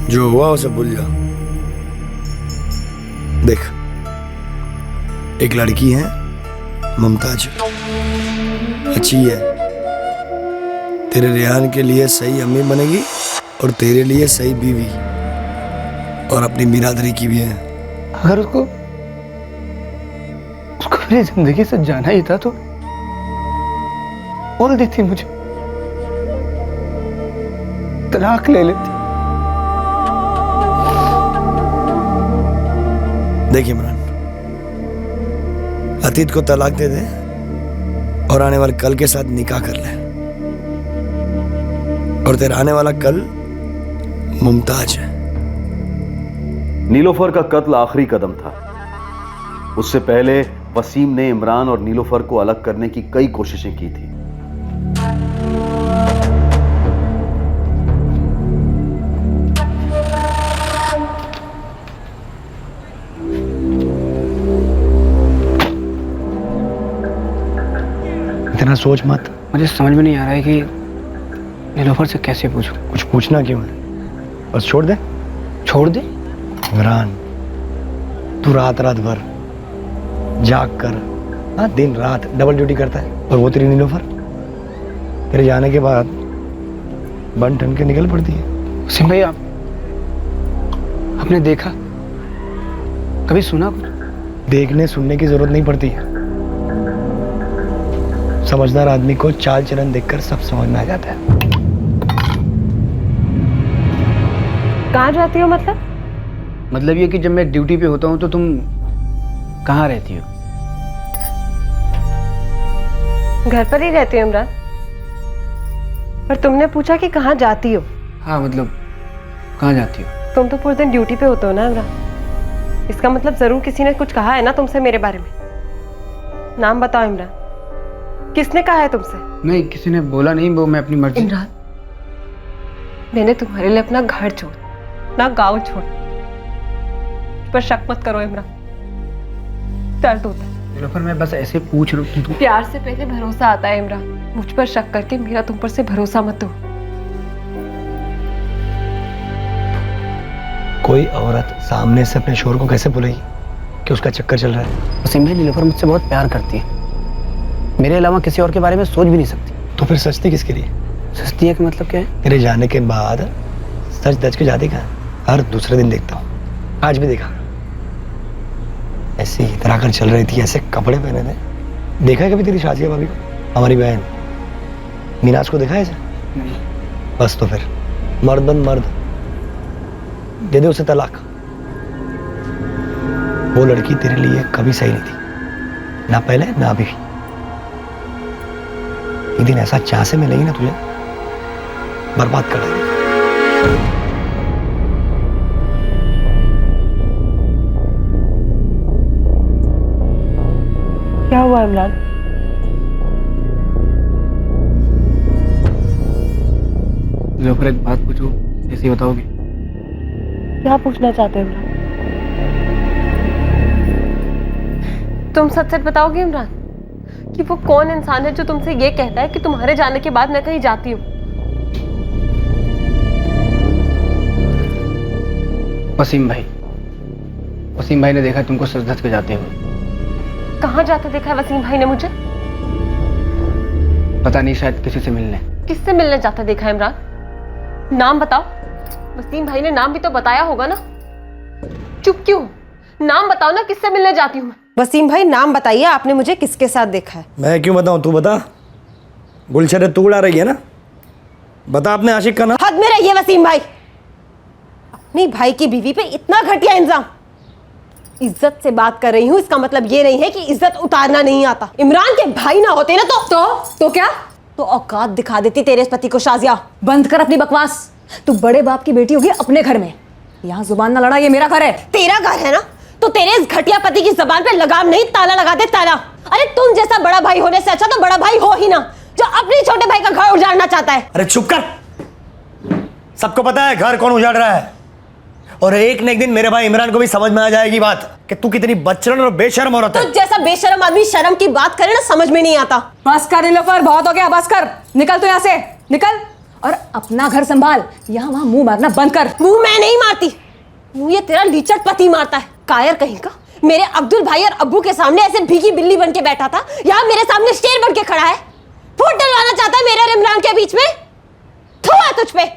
S2: जो हुआ उसे भूल जा। देख, एक लड़की है मुमताज, अच्छी है, तेरे रेहान के लिए सही अम्मी बनेगी और तेरे लिए सही बीवी, और अपनी बिरादरी की भी है।
S4: अगर उसको मेरी जिंदगी से जाना ही था तो बोल देती, मुझे तलाक ले लेती।
S2: देख इमरान, अतीत को तलाक दे दे और आने वाले कल के साथ निकाह कर ले, और तेरा आने वाला कल मुमताज है।
S10: नीलोफर का कत्ल आखिरी कदम था। उससे पहले वसीम ने इमरान और नीलोफर को अलग करने की कई कोशिशें की थी।
S2: इतना सोच मत।
S4: मुझे समझ में नहीं आ रहा है कि नीलोफर से कैसे पूछूं।
S2: कुछ पूछना क्यों है, बस छोड़ दे।
S4: छोड़ दे?
S2: इमरान, तू रात रात भर जाग कर, हाँ, दिन रात डबल ड्यूटी करता है, और वो तेरी नीलोफर तेरे जाने के बाद बन ठन के निकल पड़ती है।
S4: सिम भाई, आपने देखा, कभी सुना कुछ?
S2: देखने सुनने की जरूरत नहीं पड़ती है। समझदार आदमी को चाल चलन देखकर सब समझ में आ जाता है।
S3: कहाँ जाती हो मतलब?
S4: मतलब ये कि जब मैं ड्यूटी पे होता हूँ तो तुम कहाँ रहती हो?
S3: घर पर ही रहती हो इमरान। पर तुमने पूछा कि कहाँ जाती हो।
S4: हाँ, मतलब कहाँ जाती हो?
S3: तुम तो पूरे दिन ड्यूटी पे होते हो ना इमरान। इसका मतलब जरूर किसी ने कुछ कहा है ना तुमसे मेरे बारे में। नाम बताओ इमरान, किसने कहा है तुमसे?
S4: नहीं, किसी ने बोला नहीं, वो मैं अपनी मर्जी।
S3: इमरान, मैंने तुम्हारे लिए अपना घर छोड़, ना गाँव छोड़, पर शक मत करो इमरान, दर्द होता है।
S4: नीलोफर, मैं बस ऐसे पूछ रहा हूँ।
S3: प्यार से पहले भरोसा आता है इमरान। मुझ पर शक करके मेरा तुम पर से भरोसा मत दो।
S2: कोई औरत सामने से अपने शोहर को कैसे बोलेगी कि उसका चक्कर चल रहा है?
S4: वसीम भाई, नीलोफर मुझसे बहुत प्यार करती है, मेरे अलावा किसी और के बारे में सोच भी नहीं सकती।
S2: तो फिर सचती किसके लिए?
S4: सचती है कि मतलब क्या है?
S2: तेरे जाने के बाद सच दच के जाती कहाँ? हर दूसरे दिन देखता हूँ, आज भी देखा। ऐसे ही इतरा कर चल रही थी, ऐसे कपड़े पहने थे। देखा है कभी तेरी शाजिया भाभी को? हमारी बहन मीनाज को देखा है ऐसे?
S4: नहीं।
S2: बस तो फिर मर्द बन मर्द, दे दे उसे तलाक। वो लड़की तेरे लिए कभी सही नहीं थी, ना पहले ना अभी। एक दिन ऐसा चांसे मिलेगी ना तुझे, बर्बाद कर देगी।
S3: क्या हुआ इमरान?
S4: नीलोफर, एक बात पूछूं, ऐसे ही बताओगे?
S3: क्या पूछना चाहते हो इमरान? तुम सच सच बताओगे इमरान कि वो कौन इंसान है जो तुमसे ये कहता है कि तुम्हारे जाने के बाद मैं कहीं जाती हूँ?
S4: वसीम भाई, वसीम भाई ने देखा तुमको सच धज के जाते हुए।
S3: कहाँ जाते देखा है वसीम भाई ने मुझे?
S4: पता नहीं, शायद किसी से मिलने।
S3: किससे मिलने जाता देखा है इमरान? नाम बताओ। वसीम भाई ने नाम भी तो बताया होगा ना। चुप क्यों? नाम बताओ ना, किससे मिलने जाती हूँ?
S9: वसीम भाई नाम बताइए, आपने मुझे किसके साथ देखा है?
S2: मैं क्यों बताऊं, तू बता। गुलशन तू उड़ा रही है ना, बता अपने आशिक का नाम।
S9: हद में रहिए वसीम भाई, अपनी भाई की बीवी पे इतना घटिया इंजाम। इज्जत से बात कर रही हूँ, इसका मतलब ये नहीं है कि इज्जत उतारना नहीं आता। इमरान के भाई ना होते ना तो क्या? तो औकात दिखा देती तेरे पति को। शाजिया
S15: बंद कर अपनी बकवास। तू बड़े बाप की बेटी होगी अपने घर में, यहाँ जुबान ना लड़ा, ये मेरा घर है।
S9: तेरा घर है ना, तो तेरे इस घटिया पति की जबान पे लगाम नहीं, ताला लगा दे, ताला। अरे तुम जैसा बड़ा भाई होने से अच्छा तो बड़ा भाई हो ही ना, जो अपने छोटे भाई का घर उजाड़ना चाहता है।
S2: अरे चुप कर, सबको पता है घर कौन उजाड़ रहा है। और एक न एक दिन मेरे भाई इमरान को भी समझ में आ जाएगी बात कि तू कितनी बदचलन और बेशर्म औरत है।
S9: तो जैसा बेशर्म आदमी शर्म की बात करे ना, समझ में नहीं आता।
S15: बस कर नीलोफर, बहुत हो गया, बस कर। निकल तो यहाँ से, निकल और अपना घर संभाल। यहाँ वहाँ मुंह मारना बंद कर।
S9: मुंह मैं नहीं मारती, मुंह ये तेरा लीचट पति मारता है। कायर कहीं का, मेरे अब्दुल भाई और अब्बू के सामने ऐसे भीगी बिल्ली बन के बैठा था, यहाँ मेरे सामने शेर बन के खड़ा है। फूट डलवाना चाहता है मेरे और इमरान के बीच में। थोड़ा तुझ पे।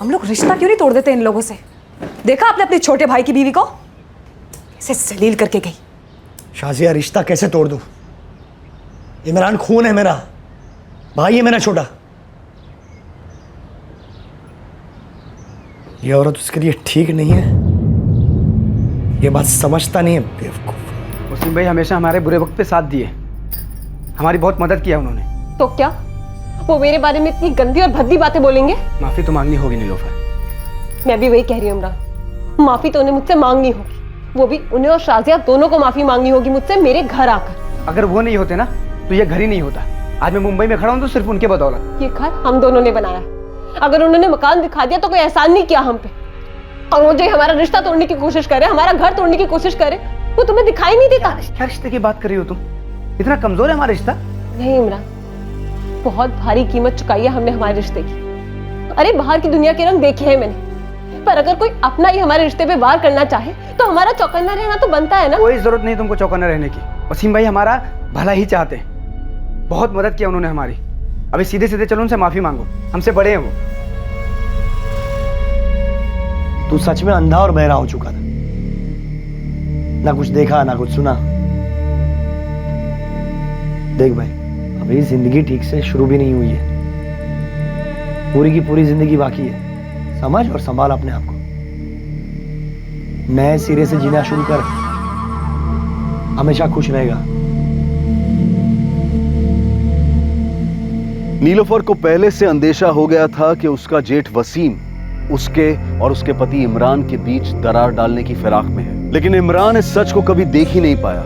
S15: हम लोग रिश्ता क्यों नहीं तोड़ देते इन लोगों से? देखा आपने अपने छोटे भाई की बीवी को कैसे जलील करके गई।
S2: शाजिया रिश्ता कैसे तोड़ दूं? इमरान खून है मेरा, भाई है मेरा छोटा। ये औरत उसके लिए ठीक नहीं है, ये बात समझता नहीं है बेवकूफ।
S4: वसीम भाई हमेशा हमारे बुरे वक्त पे साथ दिए, हमारी बहुत मदद किया उन्होंने।
S3: तो क्या वो मेरे बारे में इतनी गंदी और भद्दी बातें बोलेंगे?
S4: माफी तो मांगनी होगी नीलोफर।
S3: मैं भी वही कह रही हूँ इमरान, माफी तो उन्हें मुझसे मांगनी होगी, वो भी उन्हें और शाजिया दोनों को माफी मांगनी होगी मुझसे मेरे घर आकर।
S4: अगर वो नहीं होते ना तो ये घर ही नहीं होता। आज मैं मुंबई में खड़ा हूँ तो सिर्फ उनके बदौलत।
S3: ये घर हम दोनों ने बनाया, अगर उन्होंने मकान दिखा दिया तो कोई एहसान नहीं किया हम पे। और वो जो हमारा रिश्ता तोड़ने की कोशिश करे, हमारा घर तोड़ने की कोशिश करे, वो तुम्हें दिखाई नहीं देता?
S4: क्या रिश्ते की बात कर रही हो तुम? इतना कमजोर है हमारा रिश्ता?
S3: नहीं इमरान, बहुत भारी कीमत चुकाई है हमने हमारे रिश्ते की। अरे बाहर की दुनिया के रंग देखे हैं मैंने, पर अगर कोई अपना ही हमारे रिश्ते पे वार करना चाहे तो हमारा चौकन्ना रहना तो बनता है ना।
S4: कोई जरूरत नहीं तुमको चौकन्ना रहने की। वसीम भाई हमारा भला ही चाहते हैं, बहुत मदद किया उन्होंने हमारी। अभी सीधे सीधे चलो उनसे माफी मांगो, हमसे बड़े हैं वो।
S2: तू सच में अंधा और बहरा हो चुका था, ना कुछ देखा ना कुछ सुना। देख भाई, अभी जिंदगी ठीक से शुरू भी नहीं हुई है, पूरी की पूरी जिंदगी बाकी है। समझ और संभाल अपने आप को, नए सिरे से जीना शुरू कर, हमेशा खुश रहेगा।
S10: नीलोफर को पहले से अंदेशा हो गया था कि उसका जेठ वसीम उसके और उसके पति इमरान के बीच दरार डालने की फिराक में है, लेकिन इमरान इस सच को कभी देख ही नहीं पाया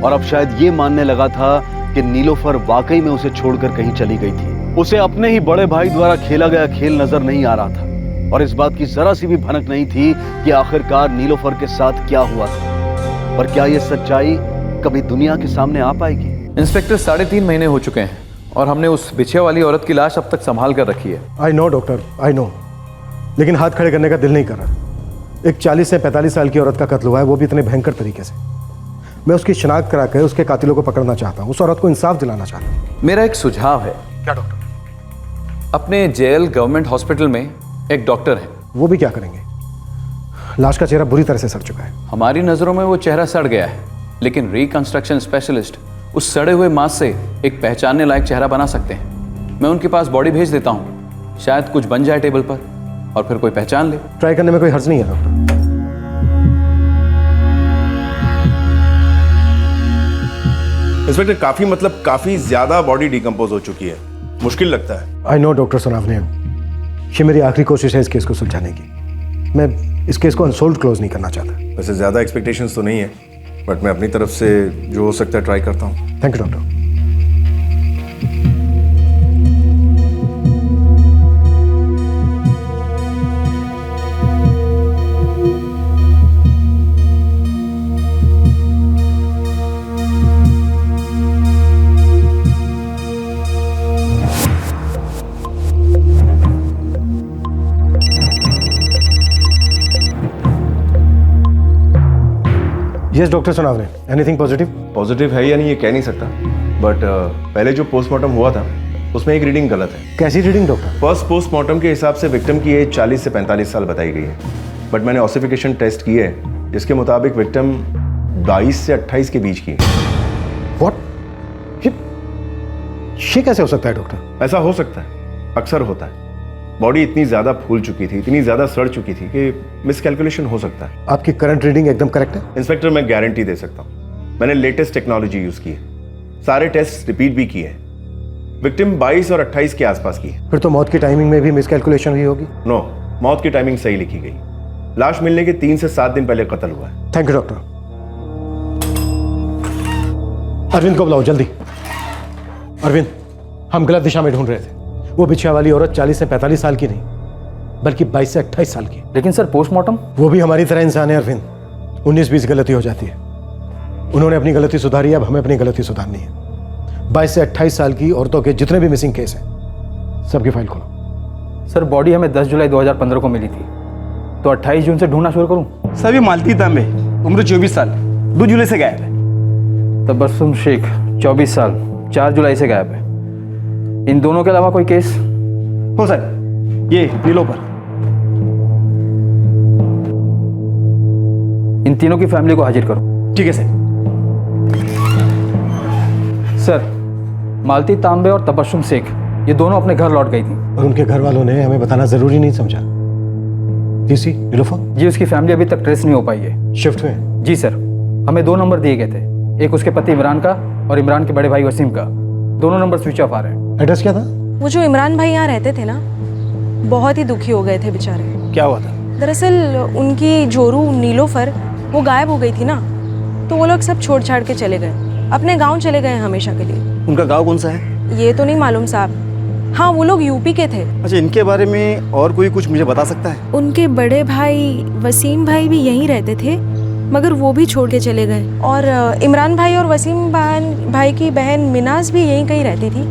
S10: और अब शायद ये मानने लगा था कि नीलोफर वाकई में उसे छोड़कर कहीं चली गई थी। उसे अपने ही बड़े भाई द्वारा खेला गया खेल नजर नहीं आ रहा था और इस बात की जरा सी भी भनक नहीं थी कि आखिरकार नीलोफर के साथ क्या हुआ था। पर क्या यह सच्चाई कभी दुनिया के सामने आ पाएगी?
S16: इंस्पेक्टर 3.5 महीने हो चुके हैं और हमने उस बिछे वाली औरत की लाश अब तक संभाल कर रखी है।
S1: I know doctor, I know, लेकिन हाथ खड़े करने का दिल नहीं कर रहा। एक 40 से 45 साल की औरत का कत्ल हुआ है, वो भी इतने भयंकर तरीके से। मैं उसकी शिनाख्त करा कर उसके कातिलों को पकड़ना चाहता हूँ, उस औरत को इंसाफ दिलाना चाहता हूँ।
S16: मेरा एक सुझाव है।
S1: क्या डॉक्टर?
S16: अपने जेएल गवर्नमेंट हॉस्पिटल में एक डॉक्टर है।
S1: वो भी क्या करेंगे? लाश का चेहरा बुरी तरह से सड़ चुका है।
S16: हमारी नजरों में वो चेहरा सड़ गया है, लेकिन रिकंस्ट्रक्शन स्पेशलिस्ट उस सड़े हुए मांस से एक पहचानने लायक चेहरा बना सकते हैं। मैं उनके पास बॉडी भेज देता हूँ, शायद कुछ बन जाए टेबल पर और फिर कोई पहचान ले।
S1: ट्राई करने में कोई हर्ज नहीं है डॉक्टर।
S17: इंस्पेक्टर काफी ज्यादा बॉडी डिकम्पोज हो चुकी है, मुश्किल लगता है।
S1: आई नो डॉक्टर सुनावने, ये मेरी आखिरी कोशिश है इस केस को सुलझाने की। मैं इस केस को अनसोल्व क्लोज नहीं करना चाहता।
S17: वैसे ज्यादा एक्सपेक्टेशंस तो नहीं है, बट मैं अपनी तरफ से जो हो सकता है ट्राई करता हूँ।
S1: Thank you doctor. Yes doctor Sunavane, anything positive?
S17: Positive है या नहीं ये कह नहीं सकता, बट पहले जो पोस्टमार्टम हुआ था उसमें एक रीडिंग गलत है।
S1: कैसी रीडिंग डॉक्टर?
S17: फर्स्ट पोस्टमार्टम के हिसाब से विक्टिम की एज 40 से 45 साल बताई गई है, बट मैंने ऑसिफिकेशन टेस्ट किए है जिसके मुताबिक विक्टिम 22 से 28 के बीच की है।
S1: व्हाट? ये कैसे हो सकता है डॉक्टर?
S17: ऐसा हो सकता है, अक्सर होता है। बॉडी इतनी ज्यादा फूल चुकी थी, इतनी ज्यादा सड़ चुकी थी कि मिसकैलकुलेशन हो सकता है।
S1: आपकी करंट रीडिंग एकदम करेक्ट है?
S17: इंस्पेक्टर, मैं गारंटी दे सकता हूँ। मैंने लेटेस्ट टेक्नोलॉजी यूज की है, सारे टेस्ट रिपीट भी किए हैं। विक्टिम 22 और 28 के आसपास की है।
S1: फिर तो मौत की टाइमिंग में भी मिसकैलकुलेशन हुई होगी।
S17: नो, मौत की टाइमिंग सही लिखी गई। लाश मिलने के 3 से 7 दिन पहले कत्ल हुआ है।
S1: Thank you doctor. अरविंद को बुलाओ जल्दी। अरविंद, हम गलत दिशा में ढूंढ रहे थे। वो बिछिया वाली औरत 40 से 45 साल की नहीं, बल्कि 22 से 28 साल की।
S7: लेकिन सर पोस्टमार्टम? वो
S1: भी हमारी तरह इंसान है अरविंद। 19-20 गलती हो जाती है। उन्होंने अपनी गलती सुधारी, अब हमें अपनी गलती सुधारनी है। 22 से 28 साल की औरतों के जितने भी मिसिंग केस हैं सबकी फाइल खोलो।
S7: सर बॉडी हमें 10 जुलाई 2015 को मिली थी, तो 28 जून से ढूंढना शुरू करूं?
S4: सभी मालती तांबे, उम्र 24 साल, 2 जुलाई से गायब है।
S7: तबस्सुम शेख 24 साल, 4 जुलाई से गायब है। इन दोनों के अलावा कोई केस
S4: हो सर? ये नीलोफर।
S7: इन तीनों की फैमिली को हाजिर करो।
S4: ठीक है सर।
S7: सर मालती तांबे और तबस्सुम शेख ये दोनों अपने घर लौट गई थी,
S1: और उनके घर वालों ने हमें बताना जरूरी नहीं समझा। टीसी नीलोफर
S7: जी, उसकी फैमिली अभी तक ट्रेस नहीं हो पाई है।
S1: शिफ्ट में?
S7: जी सर, हमें 2 नंबर दिए गए थे, एक उसके पति इमरान का और इमरान के बड़े भाई वसीम का। दोनों नंबर स्विच ऑफ आ रहे हैं।
S1: एड्रेस क्या था?
S15: वो जो इमरान भाई यहाँ रहते थे ना, बहुत ही दुखी हो गए थे बेचारे।
S4: क्या हुआ था?
S15: दरअसल उनकी जोरू नीलोफर वो गायब हो गई थी ना, तो वो लोग सब छोड़ छाड़ के चले गए, अपने गांव चले गए हमेशा के लिए।
S4: उनका गांव कौन सा है?
S15: ये तो नहीं मालूम साहब। हाँ, वो लोग यूपी के थे।
S4: अच्छा, इनके बारे में और कोई कुछ मुझे बता सकता है?
S15: उनके बड़े भाई वसीम भाई भी यहीं रहते थे, मगर वो भी छोड़ के चले गए। और इमरान भाई और वसीम भाई की बहन मिनाज भी यहीं कहीं रहती थी,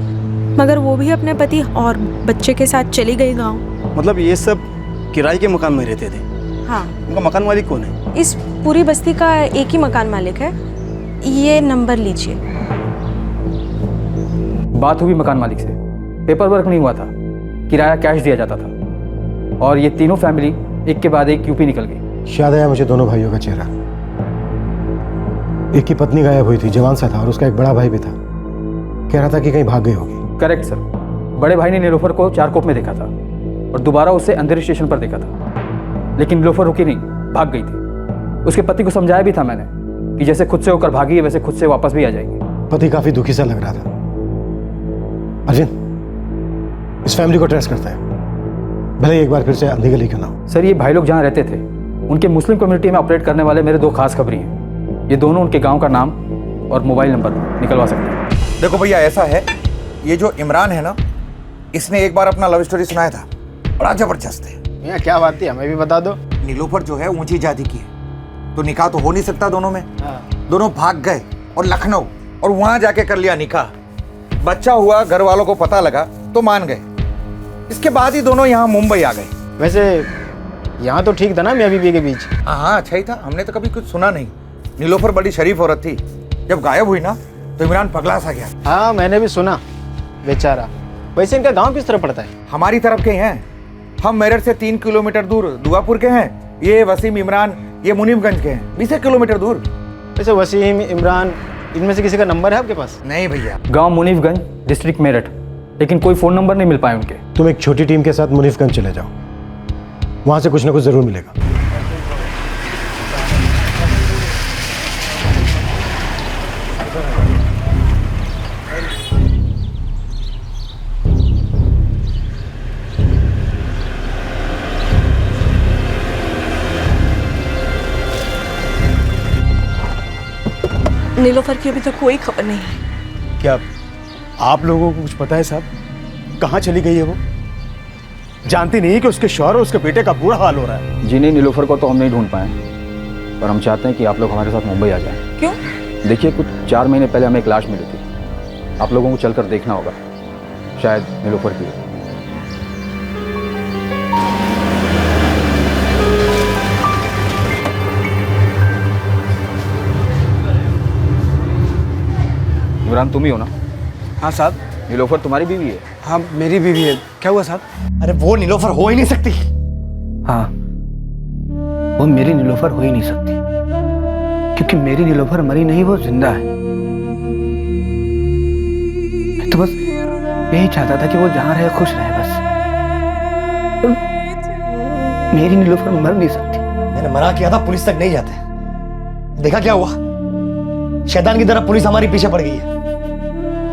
S15: मगर वो भी अपने पति और बच्चे के साथ चली गई गांव।
S4: मतलब ये सब किराए के मकान में रहते थे?
S15: हाँ।
S4: उनका मकान मालिक कौन है?
S15: इस पूरी बस्ती का एक ही मकान मालिक है। ये नंबर लीजिए।
S7: बात हुई मकान मालिक से, पेपर वर्क नहीं हुआ था, किराया कैश दिया जाता था, और ये तीनों फैमिली एक के बाद एक यूपी निकल गई।
S1: याद आया मुझे दोनों भाइयों का चेहरा। एक की पत्नी गायब हुई थी, जवान सा था, और उसका एक बड़ा भाई भी था, कह रहा था कि कहीं भाग गई होगी।
S7: Correct sir. बड़े भाई ने नीलोफर को चारकोप में देखा था और दोबारा उसे अंधेरी स्टेशन पर देखा था, लेकिन नीलोफर रुकी नहीं, भाग गई थी। उसके पति को समझाया भी था मैंने कि जैसे खुद से होकर भागी है वैसे खुद से वापस भी आ जाएगी।
S1: पति काफी दुखी सा लग रहा था। अर्जुन, इस फैमिली को ट्रेस करता है, भले एक बार फिर से अंधी गली क्यों ना हो।
S7: सर ये भाई लोग जहाँ रहते थे उनके मुस्लिम कम्युनिटी में ऑपरेट करने वाले मेरे 2 खास खबरी हैं। ये दोनों उनके गांव का नाम और मोबाइल नंबर निकलवा सकते हैं।
S18: देखो भैया, ऐसा है, ये जो इमरान है ना, इसने एक बार अपना लव स्टोरी सुनाया था, बड़ा जबरदस्त है।
S4: भैया क्या बात थी, हमें भी बता दो।
S18: नीलोफर जो है ऊंची जाति की है, तो निकाह तो हो नहीं सकता दोनों में। दोनों भाग गए और लखनऊ, और वहां जाके कर लिया निकाह। बच्चा हुआ, घर वालों को पता लगा तो मान गए। इसके बाद ही दोनों यहाँ मुंबई आ गए।
S4: वैसे यहाँ तो ठीक था ना मियाँ बीवी के बीच?
S18: हाँ, अच्छा ही था, हमने तो कभी कुछ सुना नहीं। नीलोफर बड़ी शरीफ औरत थी, जब गायब हुई ना तो इमरान पगला सा गया।
S4: हाँ, मैंने भी सुना, बेचारा। वैसे इनका गांव किस तरफ पड़ता है?
S18: हमारी तरफ के हैं, हम मेरठ से 3 किलोमीटर दूर दुआपुर के हैं। ये वसीम इमरान ये मुनीमगंज के हैं, 20 किलोमीटर दूर।
S4: वैसे वसीम इमरान इनमें से किसी का नंबर है आपके पास?
S18: नहीं भैया।
S7: गांव मुनीफगंज, डिस्ट्रिक्ट मेरठ, लेकिन कोई फोन नंबर नहीं मिल पाए उनके।
S1: तुम एक छोटी टीम के साथ मुनीफगंज चले जाओ, वहां से कुछ ना कुछ जरूर मिलेगा।
S15: नीलोफर की अभी तक कोई खबर नहीं है।
S4: क्या आप लोगों को कुछ पता है साहब, कहाँ चली गई है वो? जानती नहीं कि उसके शौहर और उसके बेटे का बुरा हाल हो रहा है।
S7: जी नहीं, नीलोफर को तो हम नहीं ढूंढ पाए, पर हम चाहते हैं कि आप लोग हमारे साथ मुंबई आ जाएं।
S15: क्यों?
S7: देखिए, कुछ 4 महीने पहले हमें एक लाश मिली थी, आप लोगों को चलकर देखना होगा, शायद नीलोफर की। इमरान तुम ही हो ना?
S4: हाँ साहब।
S7: नीलोफर तुम्हारी बीवी है?
S4: हाँ मेरी बीवी है। क्या हुआ साहब?
S2: अरे वो नीलोफर हो ही नहीं सकती।
S4: हाँ वो मेरी नीलोफर हो ही नहीं सकती, क्योंकि मेरी नीलोफर मरी नहीं, वो जिंदा है। मैं तो बस यही चाहता था कि वो जहां रहे खुश रहे बस। मेरी नीलोफर मर नहीं सकती।
S2: मैंने मना किया था, पुलिस तक नहीं जाते। देखा क्या हुआ? शैतान की तरह पुलिस हमारे पीछे पड़ गई है,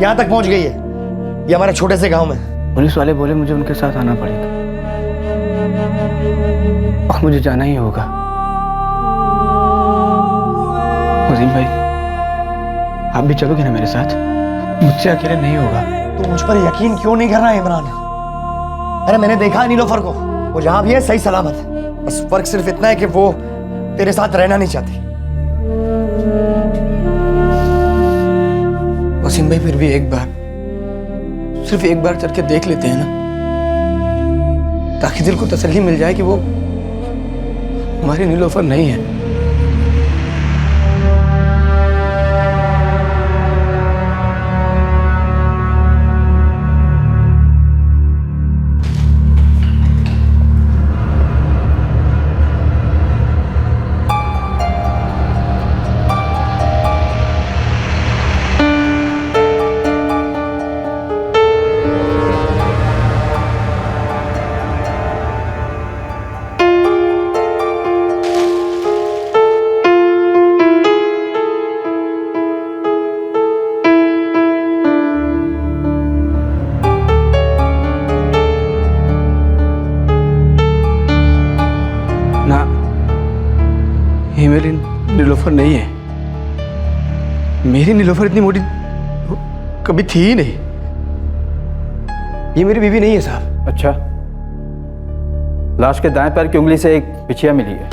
S2: यहां तक पहुंच गई है, ये हमारे छोटे से गांव में।
S4: पुलिस वाले बोले मुझे उनके साथ आना पड़ेगा और मुझे जाना ही होगा। वसीम भाई आप भी चलोगे ना मेरे साथ? मुझसे अकेले नहीं होगा।
S2: तू मुझ पर यकीन क्यों नहीं कर रहा है इमरान? अरे मैंने देखा है नीलोफर को, वो जहां भी है सही सलामत है। बस फर्क सिर्फ इतना है कि वो तेरे साथ रहना नहीं चाहती।
S4: वसीम भाई फिर भी एक बार, सिर्फ एक बार चल के देख लेते हैं ना, ताकि दिल को तसल्ली मिल जाए कि वो हमारी नीलोफर नहीं है। ये मेरी नीलोफर नहीं है। मेरी नीलोफर इतनी मोटी कभी थी ही नहीं। ये मेरी बीवी नहीं है साहब।
S7: अच्छा, लाश के दाएं पैर की उंगली से एक बिछिया मिली है।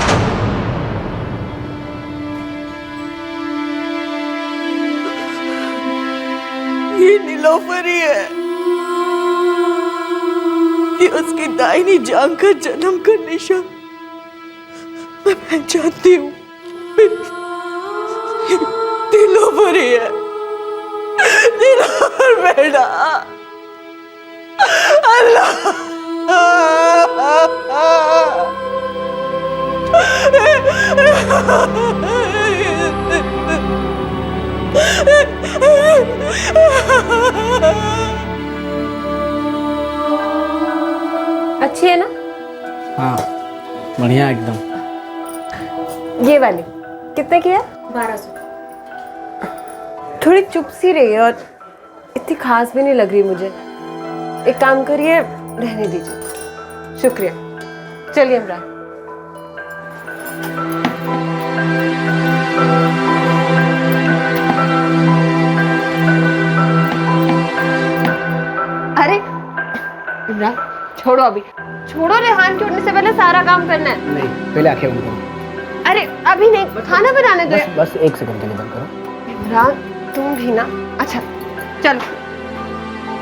S11: ये नीलोफर ही है। ये उसकी दाहिनी जांघ का जन्म का निशान मैं पहचानती हूँ। नीलोफर ही है। नीलोफर बेटा, अल्लाह
S3: अच्छी है ना?
S4: हाँ बढ़िया एकदम।
S3: ये वाली कितने की है? 1200। थोड़ी चुप सी रही है और इतनी खास भी नहीं लग रही मुझे। एक काम करिए, रहने दीजिए। शुक्रिया। चलिए इमरान। अरे इमरान छोड़ो, अभी छोड़ो। रेहान के उठने से पहले सारा काम करना है।
S4: नहीं, पहले आंखें बंद करो।
S3: अरे अभी नहीं, खाना बनाने दो।
S4: बस 1 सेकंड के लिए बंद करो।
S3: इमरान तुम भी ना। अच्छा चलो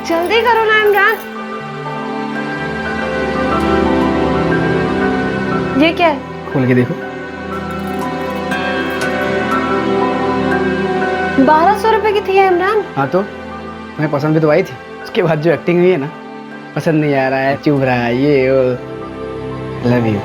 S3: जल्दी करो ना इमरान। ये क्या है?
S4: खोल के देखो।
S3: 1200 रुपए की थी इमरान।
S4: हाँ तो मैं पसंद भी तो आई थी। उसके बाद जो एक्टिंग हुई है ना, पसंद नहीं आ रहा है, चुभ रहा है, ये वो। Love you.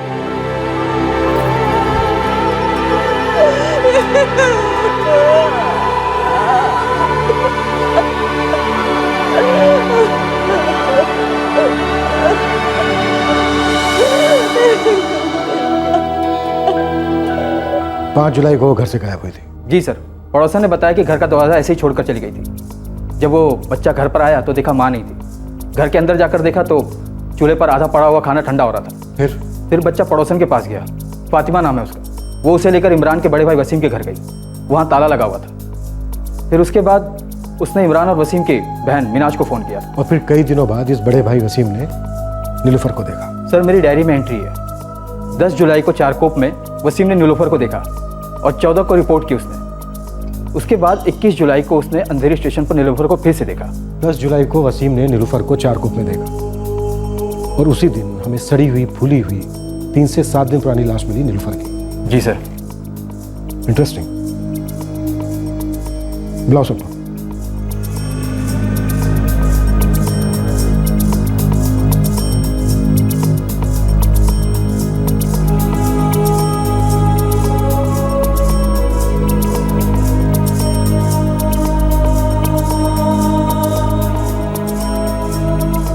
S1: पाँच जुलाई को वो घर से गायब हुई थी।
S7: जी सर, पड़ोसन ने बताया कि घर का दरवाज़ा ऐसे ही छोड़कर चली गई थी। जब वो बच्चा घर पर आया तो देखा माँ नहीं थी। घर के अंदर जाकर देखा तो चूल्हे पर आधा पड़ा हुआ खाना ठंडा हो रहा था। फिर बच्चा पड़ोसन के पास गया, फातिमा नाम है उसका। वो उसे लेकर इमरान के बड़े भाई वसीम के घर गई। वहाँ ताला लगा हुआ था। फिर उसके बाद उसने इमरान और वसीम की बहन मिनाज को फ़ोन किया।
S1: और फिर कई दिनों बाद इस बड़े भाई वसीम ने नीलूफर को देखा।
S7: सर मेरी डायरी में एंट्री है, 10 जुलाई को चारकोप में वसीम ने नीलूफर को देखा और 14 को रिपोर्ट की उसने। उसके बाद 21 जुलाई को उसने अंधेरी स्टेशन पर नीलूफर को फिर से देखा।
S1: 10 जुलाई को वसीम ने नीलूफर को चारकोप में देखा और उसी दिन हमें सड़ी हुई फूली हुई 3 से 7 दिन पुरानी लाश मिली नीलूफर की।
S7: जी सर।
S1: इंटरेस्टिंग। बुलाओ सबको।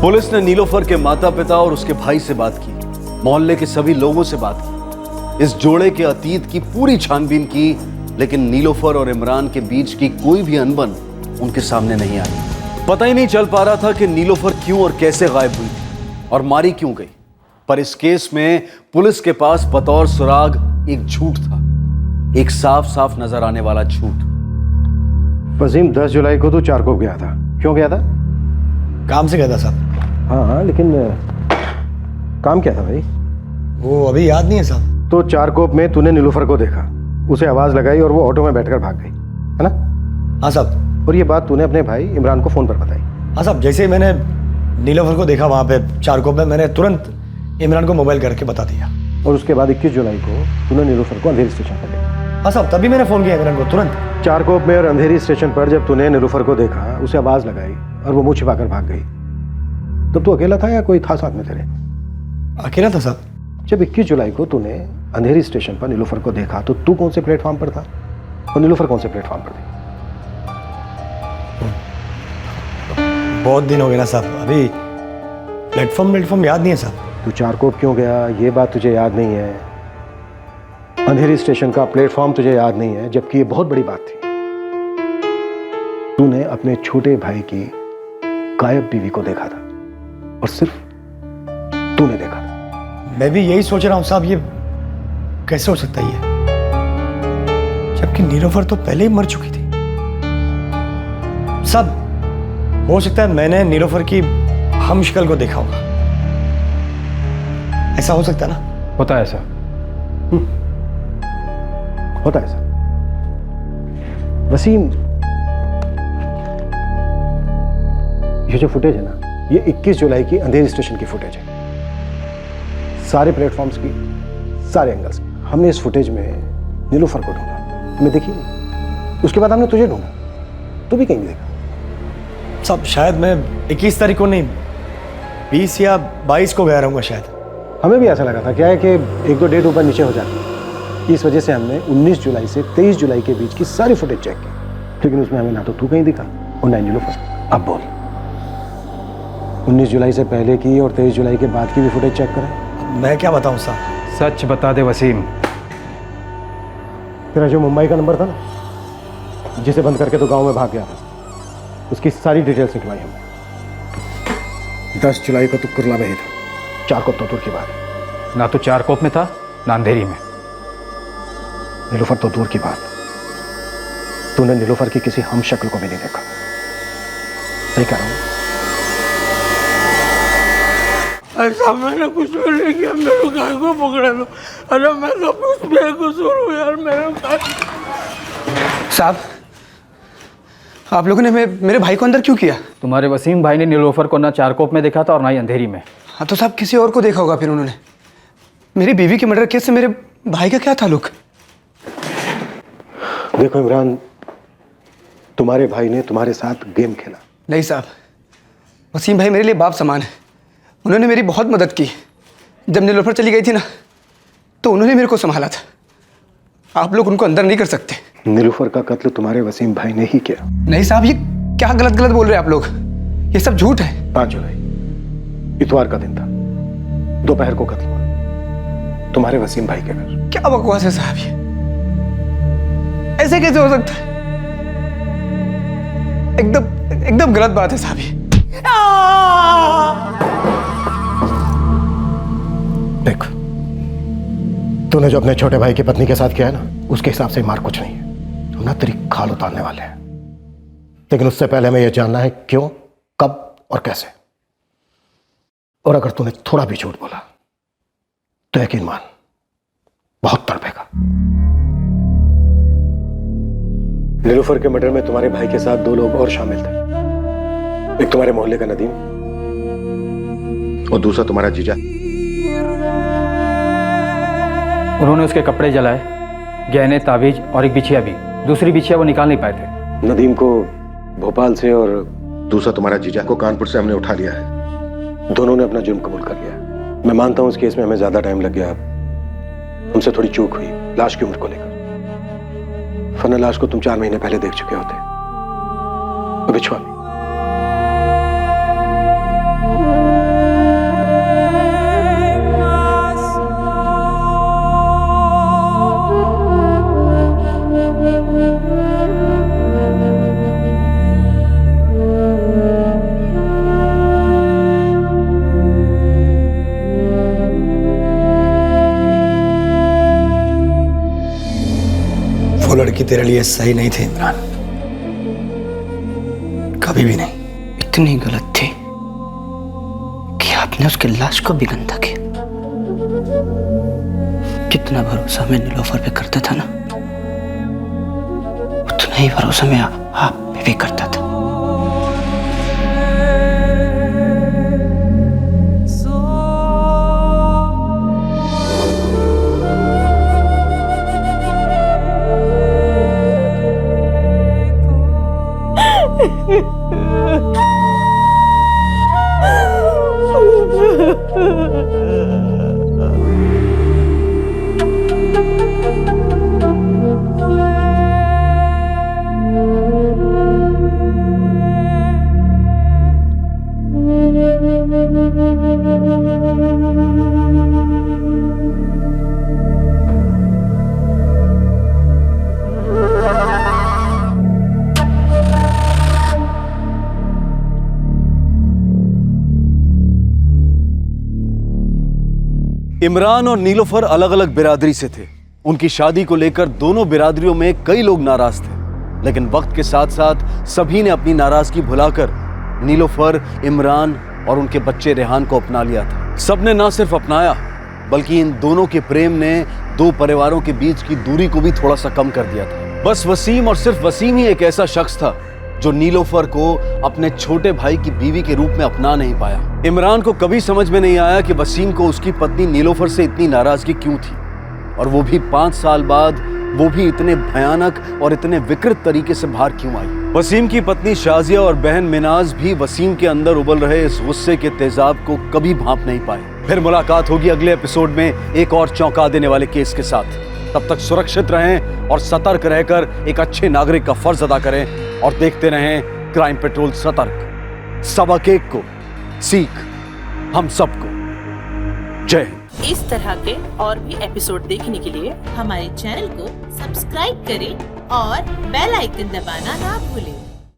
S10: पुलिस ने नीलोफर के माता पिता और उसके भाई से बात की, मोहल्ले के सभी लोगों से बात की, इस जोड़े के अतीत की पूरी छानबीन की, लेकिन नीलोफर और इमरान के बीच की कोई भी अनबन उनके सामने नहीं आई। पता ही नहीं चल पा रहा था कि नीलोफर क्यों और कैसे गायब हुई थी और मारी क्यों गई। पर इस केस में पुलिस के पास बतौर सुराग एक झूठ था, एक साफ साफ नजर आने वाला झूठ।
S1: वसीम 10 जुलाई को तो चारकोप गया था, क्यों गया था?
S2: काम से गया था साहब।
S1: हाँ लेकिन काम क्या था भाई?
S2: वो अभी याद नहीं है साहब।
S1: तो चारकोप में तूने नीलोफर को देखा, उसे आवाज लगाई और वो ऑटो में बैठकर भाग गई, है ना?
S2: हाँ साहब।
S1: और ये बात तूने अपने भाई इमरान को फोन पर बताई?
S2: हाँ साहब, जैसे ही मैंने नीलोफर को देखा वहाँ पे चारकोप में, मैंने तुरंत इमरान को मोबाइल करके बता दिया।
S1: और उसके बाद 21 जुलाई को तूने नीलोफर को अंधेरी स्टेशन पर देखा?
S2: हाँ साहब, तभी मैंने फोन किया इमरान को तुरंत।
S1: चारकोप में और अंधेरी स्टेशन पर जब तूने नीलोफर को देखा, उसे आवाज लगाई और वो मुंह छिपाकर भाग गई, तब तू अकेला था या कोई था साथ में तेरे?
S2: अकेला था साहब।
S1: जब 21 जुलाई को तूने अंधेरी स्टेशन पर नीलोफर को देखा तो तू कौन से प्लेटफॉर्म पर था और नीलोफर कौन से प्लेटफॉर्म पर थी?
S2: बहुत दिन हो गए ना साहब, अभी प्लेटफॉर्म याद नहीं है साहब।
S1: तू चारकोप क्यों गया ये बात तुझे याद नहीं है, अंधेरी स्टेशन का प्लेटफॉर्म तुझे याद नहीं है, जबकि ये बहुत बड़ी बात थी। तूने अपने छोटे भाई की गायब बीवी को देखा था और सिर्फ तूने देखा था।
S2: मैं भी यही सोच रहा हूं साहब, ये कैसे हो सकता है ये, जबकि नीलोफर तो पहले ही मर चुकी थी। साहब हो सकता है मैंने नीलोफर की हमशक्ल को देखा होगा, ऐसा हो सकता है ना?
S7: होता है ऐसा।
S1: होता है ऐसा। वसीम, ये जो फुटेज है ना, ये 21 जुलाई की अंधेरी स्टेशन की फुटेज है, सारे प्लेटफॉर्म्स की, सारे एंगल्स। हमने इस फुटेज में नीलोफर को ढूंढा, हमें देखी नहीं। उसके बाद हमने तुझे ढूंढा, तू भी कहीं नहीं देखा।
S2: साहब शायद मैं 21 तारीख को नहीं, 20 या 22 को गया रहूंगा शायद।
S1: हमें भी ऐसा लगा था, क्या है कि 1-2 डेट ऊपर नीचे हो जाती है, इस वजह से हमने 19 जुलाई से 23 जुलाई के बीच की सारी फुटेज चेक की, लेकिन उसमें हमें ना तो तू कहीं दिखा और ना नीलोफर। अब बोल, 19 जुलाई से पहले की और 23 जुलाई के बाद की भी फुटेज चेक करें?
S2: मैं क्या बताऊं साहब?
S7: सच बता दे वसीम।
S1: तेरा जो मुंबई का नंबर था ना, जिसे बंद करके तो गांव में भाग गया था, उसकी सारी डिटेल्स निकलवाई हमने। 10 जुलाई को तो कुरला में ही था, चारकोप तो दूर की बात है।
S7: ना तो चारकोप में था ना अंधेरी में।
S1: नीलोफर तो दूर की बात, तूने नीलोफर की किसी हम शक्ल को भी नहीं देखा। सही कह रहा हूं?
S19: ऐसा मैंने कुछ भी नहीं किया, मेरे गाय को पकड़ा लो। अरे मैं तो कुछ बेकसूर हूँ यार, मेरे
S4: साहब आप लोगों ने मेरे भाई को अंदर क्यों किया?
S7: तुम्हारे वसीम भाई ने नीलोफर को ना चारकोप में देखा था और ना ही अंधेरी में।
S4: हाँ तो साहब किसी और को देखा होगा फिर उन्होंने। मेरी बीवी के मर्डर केस से मेरे भाई का क्या ताल्लुक?
S1: देखो इमरान, तुम्हारे भाई ने तुम्हारे साथ गेम खेला।
S4: नहीं साहब, वसीम भाई मेरे लिए बाप समान है, उन्होंने मेरी बहुत मदद की। जब नीलोफर चली गई थी ना, तो उन्होंने मेरे को संभाला था। आप लोग उनको अंदर नहीं कर सकते।
S1: नीलोफर का कत्ल तुम्हारे वसीम भाई ने ही किया।
S4: नहीं साहब, ये क्या गलत बोल रहे हैं आप लोग, ये सब झूठ है।
S1: 5 जुलाई इतवार का दिन था, दोपहर को कत्ल हुआ तुम्हारे वसीम भाई के घर।
S4: क्या बकवास है साहब, ये ऐसे कैसे हो सकता है? एकदम गलत बात है साहब ये।
S1: देख, तूने जो अपने छोटे भाई की पत्नी के साथ किया है ना, उसके हिसाब से मार कुछ नहीं है, हम ना तेरी खाल उतारने वाले हैं। लेकिन उससे पहले हमें यह जानना है क्यों, कब और कैसे। और अगर तूने थोड़ा भी झूठ बोला तो यकीन मान बहुत तड़पेगा। नीलोफर के मर्डर में तुम्हारे भाई के साथ 2 लोग और शामिल थे, एक तुम्हारे मोहल्ले का नदीम और दूसरा तुम्हारा जीजा।
S7: उन्होंने उसके कपड़े जलाए, गहने, ताबीज और एक बिछिया भी। दूसरी बिछिया वो निकाल नहीं पाए थे।
S1: नदीम को भोपाल से और दूसरा तुम्हारा जीजा को कानपुर से हमने उठा लिया है। दोनों ने अपना जुर्म कबूल कर लिया। मैं मानता हूं इस केस में हमें ज्यादा टाइम लग गया, हमसे थोड़ी चूक हुई लाश की उम्र को लेकर। वरना लाश को तुम 4 महीने पहले देख चुके होते। बिछुआ भी।
S2: लड़की तेरे लिए सही नहीं थी इमरान, कभी भी नहीं।
S4: इतनी गलत थी कि आपने उसकी लाश को भी गंदा किया। जितना भरोसा मैं नीलोफर पे करता था ना, उतना ही भरोसा मैं आप पे भी करता था।
S10: इमरान और नीलोफर अलग अलग बिरादरी से थे। उनकी शादी को लेकर दोनों बिरादरियों में कई लोग नाराज थे, लेकिन वक्त के साथ साथ सभी ने अपनी नाराजगी भुलाकर नीलोफर, इमरान और उनके बच्चे रेहान को अपना लिया था। सबने ना सिर्फ अपनाया, बल्कि इन दोनों के प्रेम ने दो परिवारों के बीच की दूरी को भी थोड़ा सा कम कर दिया था। बस वसीम और सिर्फ वसीम ही एक ऐसा शख्स था जो नीलोफर को अपने छोटे भाई की बीवी के रूप में अपना नहीं पाया। इमरान को कभी समझ में नहीं आया कि वसीम को उसकी पत्नी नीलोफर से इतनी नाराजगी क्यों थी, और वो भी 5 साल बाद, वो भी इतने भयानक और इतने विकृत तरीके से बाहर क्यों आई। वसीम की पत्नी शाजिया और बहन मिनाज भी वसीम के अंदर उबल रहे इस गुस्से के तेजाब को कभी भांप नहीं पाए। फिर मुलाकात होगी अगले एपिसोड में एक और चौंका देने वाले केस के साथ। तब तक सुरक्षित रहें और सतर्क रहकर एक अच्छे नागरिक का फर्ज अदा करें, और देखते रहें क्राइम पेट्रोल सतर्क। सबक एक को सीख हम सबको। जय हिंद।
S11: इस तरह के और भी एपिसोड देखने के लिए हमारे चैनल को सब्सक्राइब करें और बेल आइकन दबाना ना भूलें।